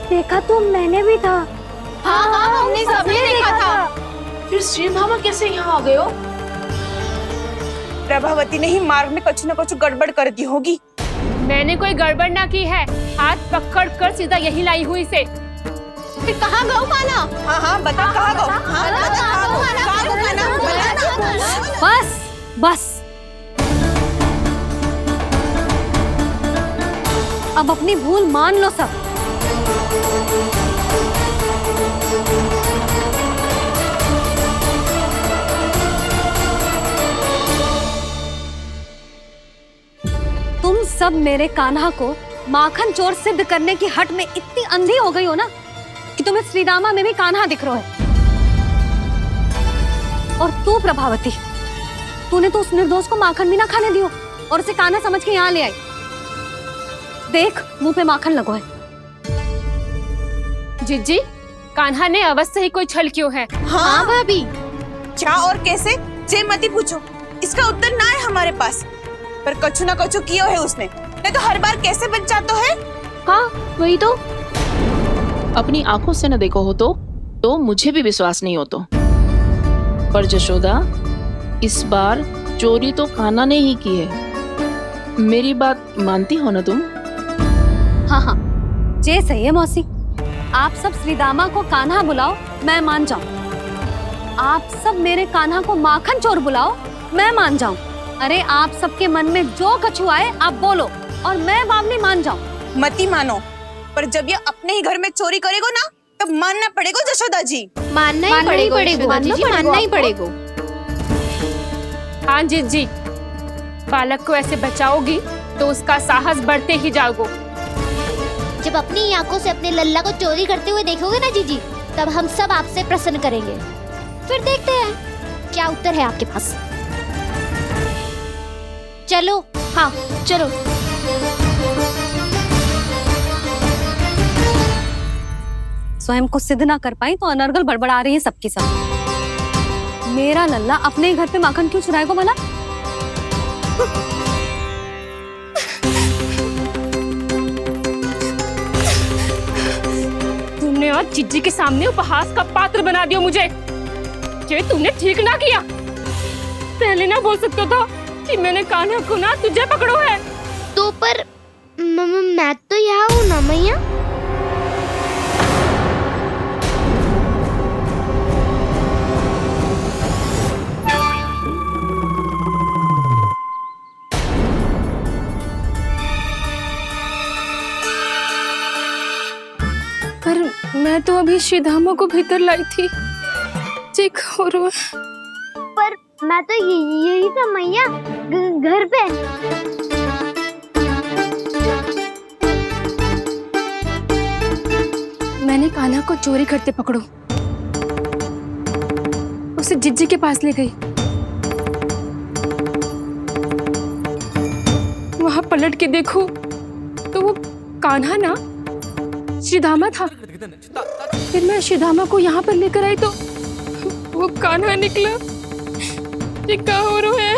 [SPEAKER 5] देखा तो मैंने भी था।
[SPEAKER 8] हाँ हाँ, हमने सबने देखा था।
[SPEAKER 13] फिर श्रीधामा कैसे यहाँ आ गए हो?
[SPEAKER 3] प्रभावती ने ही मार्ग में कुछ न कुछ गड़बड़ कर दी होगी।
[SPEAKER 1] मैंने कोई गड़बड़ ना की है, हाथ पकड़ कर सीधा यही लाई हुई से।
[SPEAKER 8] फिर कहाँ गौ कान्हा?
[SPEAKER 3] हाँ हाँ, बता कहाँ गौ? हाँ,
[SPEAKER 2] बस बस, अब अपनी भूल मान लो सब। तुम सब मेरे कान्हा को माखन चोर सिद्ध करने की हट में इतनी अंधी हो गई हो ना कि तुम्हें श्रीदामा में भी कान्हा दिख रहा है। और तू प्रभावती, तूने तो उस निर्दोष को माखन भी ना खाने दियो और उसे कान्हा समझ के यहाँ ले आई। देख मुंह पे माखन लगो है।
[SPEAKER 1] जिज्जी, कान्हा ने अवश्य ही कोई छल क्यों है।
[SPEAKER 3] हाँ भाभी, क्या और कैसे जे मती पूछो, इसका उत्तर ना है हमारे पास। पर कछु ना कछु कियो है उसने, नहीं तो हर बार कैसे बच जाता है।
[SPEAKER 7] हाँ वही तो।
[SPEAKER 6] अपनी आंखों से न देखो हो तो मुझे भी विश्वास नहीं हो तो। पर जशोदा, इस बार चोरी तो कान्हा ने ही की है। मेरी बात मानती हो ना तुम?
[SPEAKER 2] हाँ हाँ, जे सही है मौसी। आप सब श्रीदामा को कान्हा बुलाओ, मैं मान जाऊं। आप सब मेरे कान्हा को माखन चोर बुलाओ, मैं मान जाऊं। अरे आप सबके मन में जो कछु आए आप बोलो और मैं बावली मान जाऊं।
[SPEAKER 3] मती मानो, पर जब ये अपने ही घर में चोरी करेगो ना, तब मानना पड़ेगा जशोदा जी।
[SPEAKER 8] मानना ही पड़ेगा, मानना ही पड़ेगा।
[SPEAKER 1] हाँ जिज्जी, बालक को ऐसे बचाओगी तो उसका साहस बढ़ते ही जाओगे।
[SPEAKER 5] जब अपनी आंखों से अपने लल्ला को चोरी करते हुए देखोगे ना जीजी, तब हम सब आपसे प्रसन्न करेंगे। फिर देखते हैं क्या उत्तर है आपके पास। चलो।
[SPEAKER 8] हाँ चलो।
[SPEAKER 2] स्वयं को सिद्ध ना कर पाई तो अनर्गल बड़बड़ा रही है सबकी सब। मेरा लल्ला अपने ही घर पे माखन क्यों चुराएगा भला?
[SPEAKER 1] तुमने आज जिज्जी के सामने उपहास का पात्र बना दिया मुझे। ये तुमने ठीक ना किया। पहले ना बोल सकता था कि मैंने कान्हा को ना तुझे पकड़ो है।
[SPEAKER 5] तो पर मैं तो यहाँ हूँ ना मैया।
[SPEAKER 1] पर मैं तो अभी श्रीधामा को भीतर लाई थी। चेक हो रहा है।
[SPEAKER 5] पर मैं तो यही था मैया, घर पे।
[SPEAKER 1] मैंने कान्हा को चोरी करते पकड़ो, उसे जिज्जी के पास ले गई। वहां पलट के देखो तो वो कान्हा ना श्रीधामा था। फिर मैं श्रीधामा को यहाँ पर लेकर आई तो वो कान्हा निकला। ये क्या हो रहा है?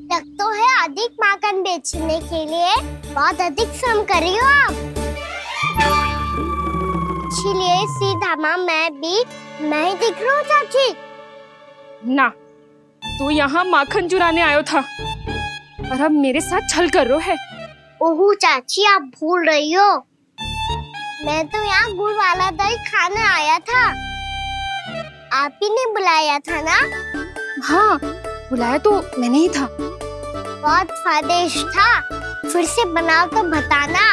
[SPEAKER 5] लगता है अधिक माखन बेचने के लिए बहुत अधिक श्रम कर रही हो आप। इसलिए सीधामा मैं ही दिख रहा हूँ चाची।
[SPEAKER 1] ना, तू यहाँ माखन चुराने आयो था और अब मेरे साथ छल कर रो है।
[SPEAKER 5] ओह चाची, आप भूल रही हो, मैं तो यहाँ गुड़ वाला दही खाने आया था। आप ही ने बुलाया था ना?
[SPEAKER 1] हाँ, बुलाया तो मैंने ही था।
[SPEAKER 5] बहुत स्वादिष्ट था। फिर से बनाओ तो बताना,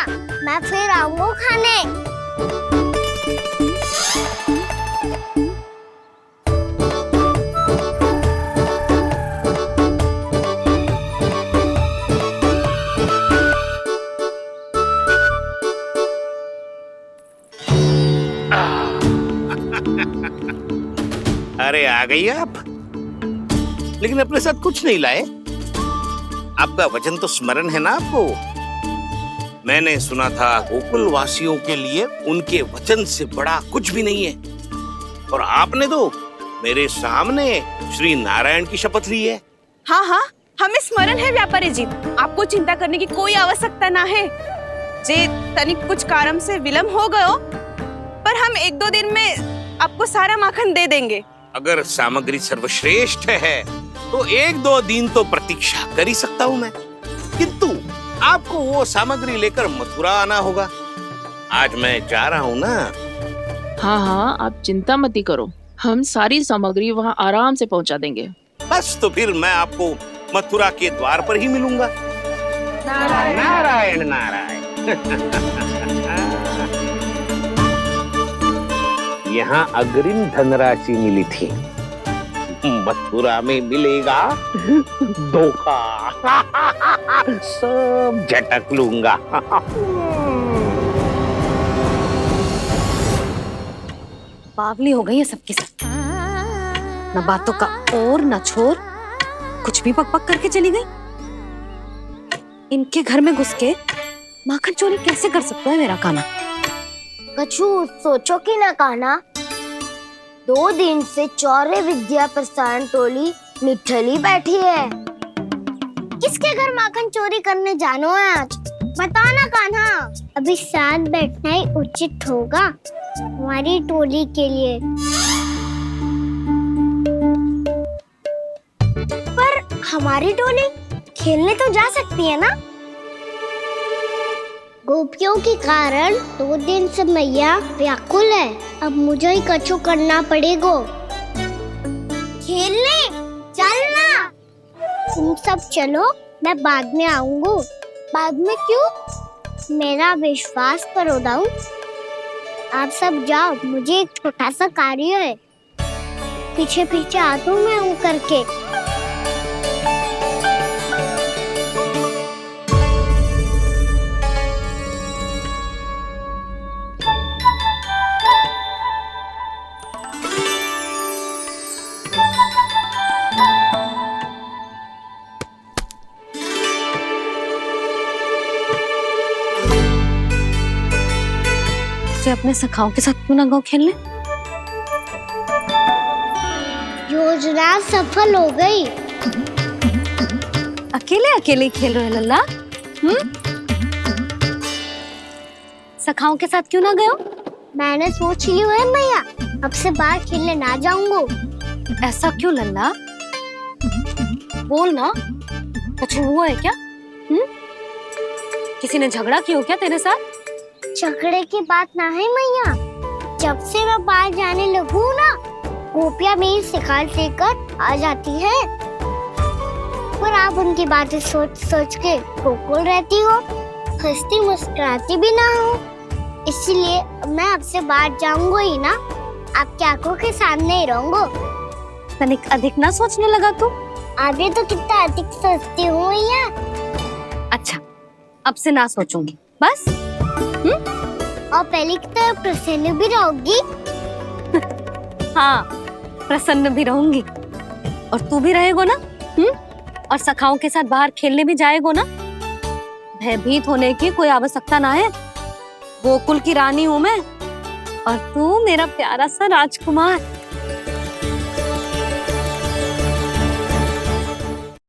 [SPEAKER 5] मैं फिर आऊंगा खाने।
[SPEAKER 14] अरे आ गई आप, लेकिन अपने साथ कुछ नहीं लाए। आपका वचन तो स्मरण है ना आपको? मैंने सुना था गोकुल वासियों के लिए उनके वचन से बड़ा कुछ भी नहीं है। और आपने तो मेरे सामने श्री नारायण की शपथ ली है।
[SPEAKER 3] हाँ हाँ, हमें स्मरण है व्यापारी जी। आपको चिंता करने की कोई आवश्यकता ना है। जे तनिक कुछ कारण से विलंब हो गयो, पर हम 1-2 दिन में आपको सारा माखन दे देंगे।
[SPEAKER 14] अगर सामग्री सर्वश्रेष्ठ है तो 1-2 दिन तो प्रतीक्षा कर ही सकता हूँ मैं, किंतु आपको वो सामग्री लेकर मथुरा आना होगा। आज मैं जा रहा हूँ ना।
[SPEAKER 6] हाँ हाँ, आप चिंता मत करो, हम सारी सामग्री वहाँ आराम से पहुँचा देंगे।
[SPEAKER 14] बस तो फिर मैं आपको मथुरा के द्वार पर ही मिलूंगा। नारायण नारायण। यहाँ अग्रिम धनराशि मिली थी, मथुरा में मिलेगा धोखा। सब झटक लूंगा।
[SPEAKER 2] बावली हो गई है सबकी सब। न बातों का और न छोर, कुछ भी पक पक करके चली गई। इनके घर में घुस के माखन चोरी कैसे कर सकता है मेरा कान्हा?
[SPEAKER 5] कछु सोचो कि ना कान्हा, 2 दिन से चौर्य विद्या प्रसारण टोली निठली बैठी है। किसके घर माखन चोरी करने जानो है आज? बता ना कान्हा। अभी साथ बैठना ही उचित होगा हमारी टोली के लिए। पर हमारी टोली खेलने तो जा सकती है ना? गोपियों के कारण 2 दिन से मैया व्याकुल है। अब मुझे ही कछु करना पड़ेगा। खेलने चलना। तुम सब चलो, मैं बाद में आऊंगा। बाद में क्यों? मेरा विश्वास करो दाऊ। आप सब जाओ, मुझे एक छोटा सा कार्य है। पीछे पीछे आता हूँ मैं हूँ करके।
[SPEAKER 2] अपने सखाओं के साथ क्यों ना गाँव खेलने?
[SPEAKER 5] योजना सफल हो गई।
[SPEAKER 2] अकेले अकेले खेल रहे लल्ला? सखाओं के साथ क्यों ना गए हो?
[SPEAKER 5] मैंने सोच लिया है मैया, अब से बाहर खेलने ना जाऊंगा।
[SPEAKER 2] ऐसा क्यों लल्ला? बोल ना, कुछ हुआ है क्या? किसी ने झगड़ा किया हो क्या तेरे साथ?
[SPEAKER 5] झगड़े की बात ना है मैया। जब से मैं बाहर जाने लगू ना, गोपियां मेरी शिकार लेकर आ जाती है। पर आप उनकी बातें सोच सोच के गोकुल रहती हो, हंसती मुस्कुराती भी ना हो। इसलिए मैं आपसे बाहर जाऊंगा ही ना, आपकी आंखों के सामने ही रहूंगा।
[SPEAKER 2] तनिक अधिक ना सोचने लगा तू?
[SPEAKER 5] आगे तो कितना अधिक सोचती हूँ मैया।
[SPEAKER 2] अच्छा, अब से ना सोचूंगी बस।
[SPEAKER 5] और पहले की तरह प्रसन्न भी रहोगी?
[SPEAKER 2] हाँ, प्रसन्न भी रहूंगी। और तू भी रहेगा ना? और सखाओं के साथ बाहर खेलने भी जाएगा ना? भयभीत होने की कोई आवश्यकता ना है। गोकुल की रानी हूँ मैं, और तू मेरा प्यारा सा राजकुमार।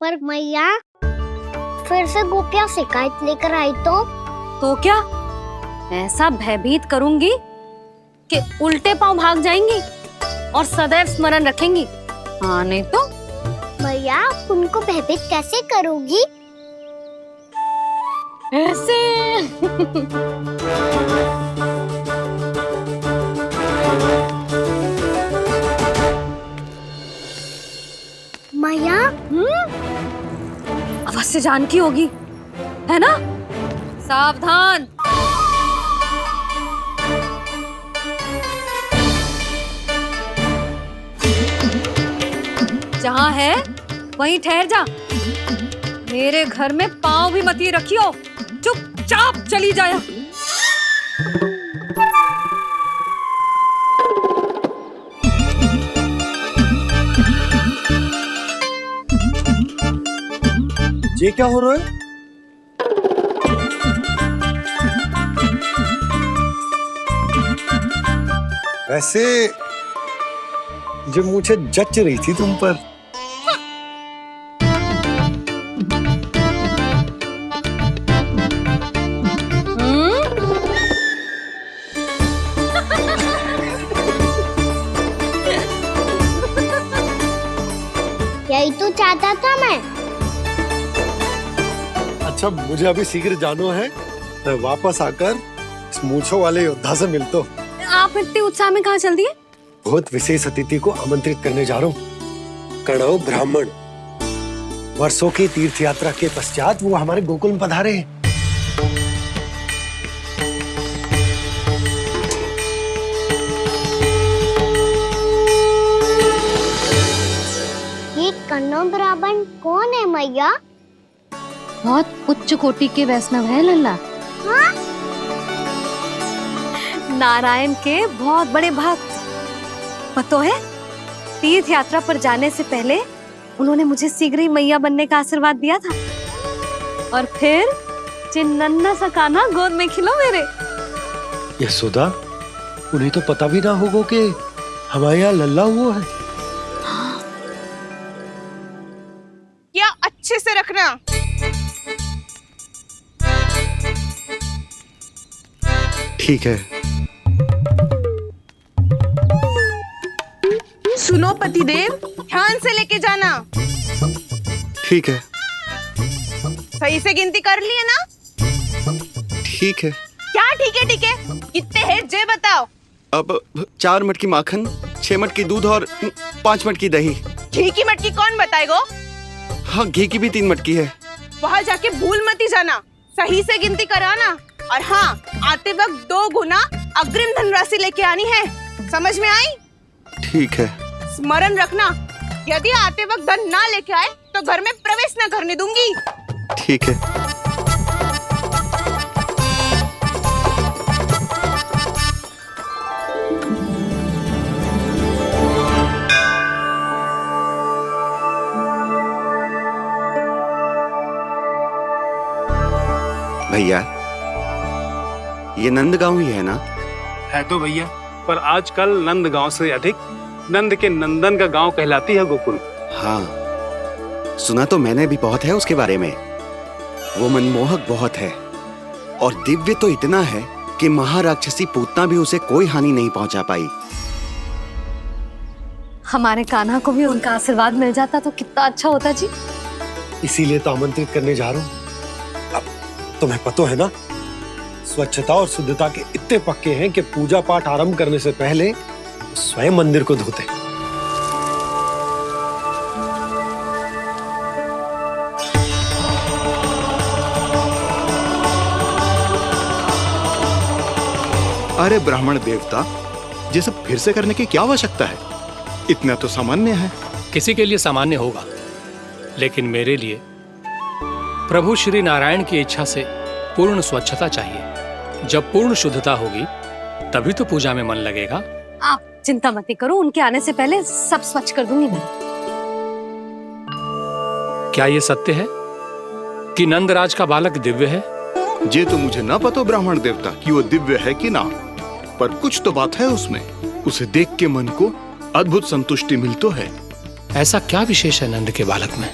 [SPEAKER 5] पर मैया, फिर से गोपियां शिकायत लेकर आई तो
[SPEAKER 2] क्या? ऐसा भयभीत करूंगी कि उल्टे पांव भाग जाएंगी और सदैव स्मरण रखेंगी। हाँ नहीं तो?
[SPEAKER 5] मैया, उनको भयभीत कैसे करोगी?
[SPEAKER 2] ऐसे।
[SPEAKER 5] मैया,
[SPEAKER 2] अवश्य जानकी होगी, है ना? सावधान। जहाँ है वहीं ठहर जा। मेरे घर में पाँव भी मत ही रखियो, चुपचाप चली जाया।
[SPEAKER 15] ये क्या हो रहा है? वैसे जो मुझे जच रही थी तुम पर।
[SPEAKER 5] यही तो चाहता था मैं।
[SPEAKER 15] अच्छा, मुझे अभी शीघ्र जाना है। मैं वापस आकर इस मूंछों वाले योद्धा से मिलता हूँ।
[SPEAKER 2] आप इतने उत्साह में कहाँ चल दिए?
[SPEAKER 15] बहुत विशेष अतिथि को आमंत्रित करने जा रहा हूँ। कणव ब्राह्मण। वर्षों की तीर्थ यात्रा के पश्चात वो हमारे गोकुल में पधारे हैं।
[SPEAKER 5] ये कणव ब्राह्मण कौन है मैया?
[SPEAKER 2] बहुत उच्च कोटि के वैष्णव है लल्ला।
[SPEAKER 5] हाँ?
[SPEAKER 2] नारायण के बहुत बड़े भक्त। पता है, तीर्थ यात्रा पर जाने से पहले उन्होंने मुझे शीघ्र ही मैया बनने का आशीर्वाद दिया था। और फिर चिन्नन्ना सा कान्हा गोद में खिलो मेरे।
[SPEAKER 15] यशोदा, उन्हें तो पता भी ना होगा कि हमारे यहाँ लल्ला हुआ है।
[SPEAKER 3] क्या अच्छे से रखना।
[SPEAKER 16] ठीक है।
[SPEAKER 3] सुनो पतिदेव, ध्यान से लेके जाना।
[SPEAKER 16] ठीक है।
[SPEAKER 3] सही से गिनती कर लिए ना?
[SPEAKER 16] ठीक है।
[SPEAKER 3] क्या ठीक है ठीक है? कितने हैं जे बताओ।
[SPEAKER 16] अब 4 मटकी माखन, 6 मटकी दूध और 5 मटकी दही।
[SPEAKER 3] घी की मटकी कौन बताएगा?
[SPEAKER 16] हाँ, घी की भी 3 मटकी है।
[SPEAKER 3] वहाँ जाके भूल मत ही जाना, सही से गिनती कराना। और हाँ, आते वक्त 2 गुना अग्रिम धनराशि लेके आनी है। समझ में आई?
[SPEAKER 16] ठीक है।
[SPEAKER 3] स्मरण रखना, यदि आते वक्त धन ना लेके आए तो घर में प्रवेश न करने दूंगी।
[SPEAKER 16] ठीक है। भैया, ये नंदगांव ही है ना?
[SPEAKER 17] है तो भैया, पर आजकल नंदगांव से अधिक नंद के नंदन का गांव कहलाती है गोकुल।
[SPEAKER 16] हाँ, सुना तो मैंने भी बहुत है उसके बारे में। वो मनमोहक बहुत है और दिव्य तो इतना है कि महाराक्षसी पूतना भी उसे कोई हानि नहीं पहुंचा पाई।
[SPEAKER 2] हमारे कान्हा को भी उनका आशीर्वाद मिल जाता तो कितना अच्छा होता जी।
[SPEAKER 15] इसीलिए तो आमंत्रित करने जा रहा हूँ। अब तुम्हें पता है ना, स्वच्छता और शुद्धता के इतने पक्के हैं कि पूजा पाठ आरंभ करने से पहले स्वयं मंदिर को धोते।
[SPEAKER 18] अरे ब्राह्मण देवता, ये सब फिर से करने की क्या आवश्यकता है? इतना तो सामान्य है।
[SPEAKER 19] किसी के लिए सामान्य होगा, लेकिन मेरे लिए प्रभु श्री नारायण की इच्छा से पूर्ण स्वच्छता चाहिए। जब पूर्ण शुद्धता होगी तभी तो पूजा में मन लगेगा।
[SPEAKER 2] आप चिंता मत करो, उनके आने से पहले सब स्वच्छ कर दूंगी मैं।
[SPEAKER 19] क्या ये सत्य है कि नंदराज का बालक दिव्य है?
[SPEAKER 18] ये तो मुझे ना पता ब्राह्मण देवता कि वो दिव्य है कि ना, पर कुछ तो बात है उसमें। उसे देख के मन को अद्भुत संतुष्टि मिल तो है।
[SPEAKER 19] ऐसा क्या विशेष है नंद के बालक में?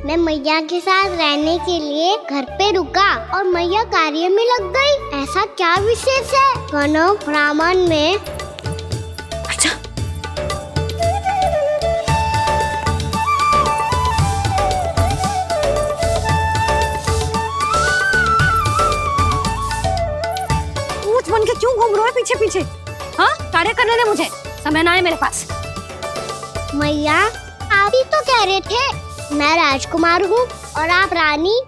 [SPEAKER 5] मैं मैया के साथ रहने के लिए घर पे रुका और मैया कार्य में लग गई। ऐसा क्या विशेष है कौनो ब्राह्मण में?
[SPEAKER 2] अच्छा, पूछ बन के क्यों घूम रहे हो पीछे पीछे? हाँ, कार्य करने दे मुझे, समय ना है मेरे पास।
[SPEAKER 5] मैया, आप ही तो कह रहे थे मैं राजकुमार हूँ और आप रानी।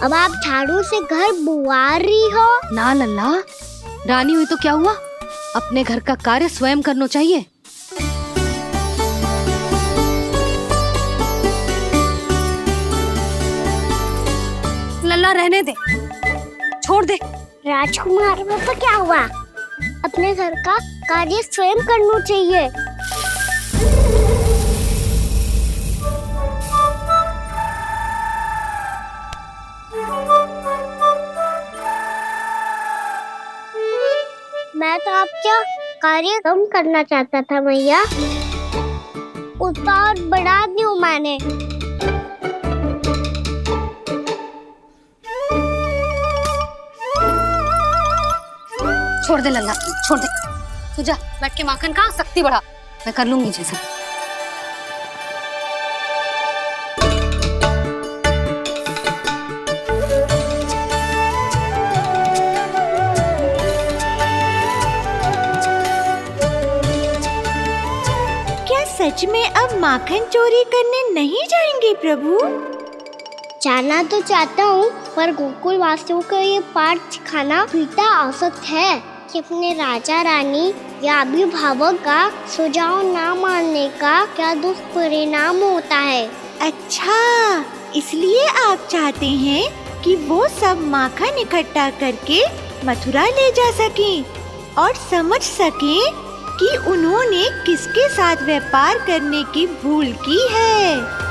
[SPEAKER 5] अब आप झाड़ू से घर बुआर रही हो।
[SPEAKER 2] ना लल्ला, रानी हुई तो क्या हुआ, अपने घर का कार्य स्वयं करना चाहिए। लल्ला रहने दे, छोड़ दे।
[SPEAKER 5] राजकुमार में तो क्या हुआ, अपने घर का कार्य स्वयं करना चाहिए। मैं तो आपका कार्य कम करना चाहता था मैया, उसका और बढ़ा दूं मैंने।
[SPEAKER 2] छोड़ दे लल्ला, छोड़ दे। तू जा बैठ के माखन खा, शक्ति बढ़ा, मैं कर लूंगी जैसा।
[SPEAKER 12] सच में अब माखन चोरी करने नहीं जाएंगे प्रभु?
[SPEAKER 5] जाना तो चाहता हूँ, पर गोकुल वासियों को ये पाठ सिखाना पिता आवश्यक है कि अपने राजा रानी या अभिभावक का सुझाव ना मानने का क्या दुष्परिणाम होता है।
[SPEAKER 12] अच्छा, इसलिए आप चाहते हैं कि वो सब माखन इकट्ठा करके मथुरा ले जा सकें और समझ सकें कि उन्होंने किसके साथ व्यापार करने की भूल की है।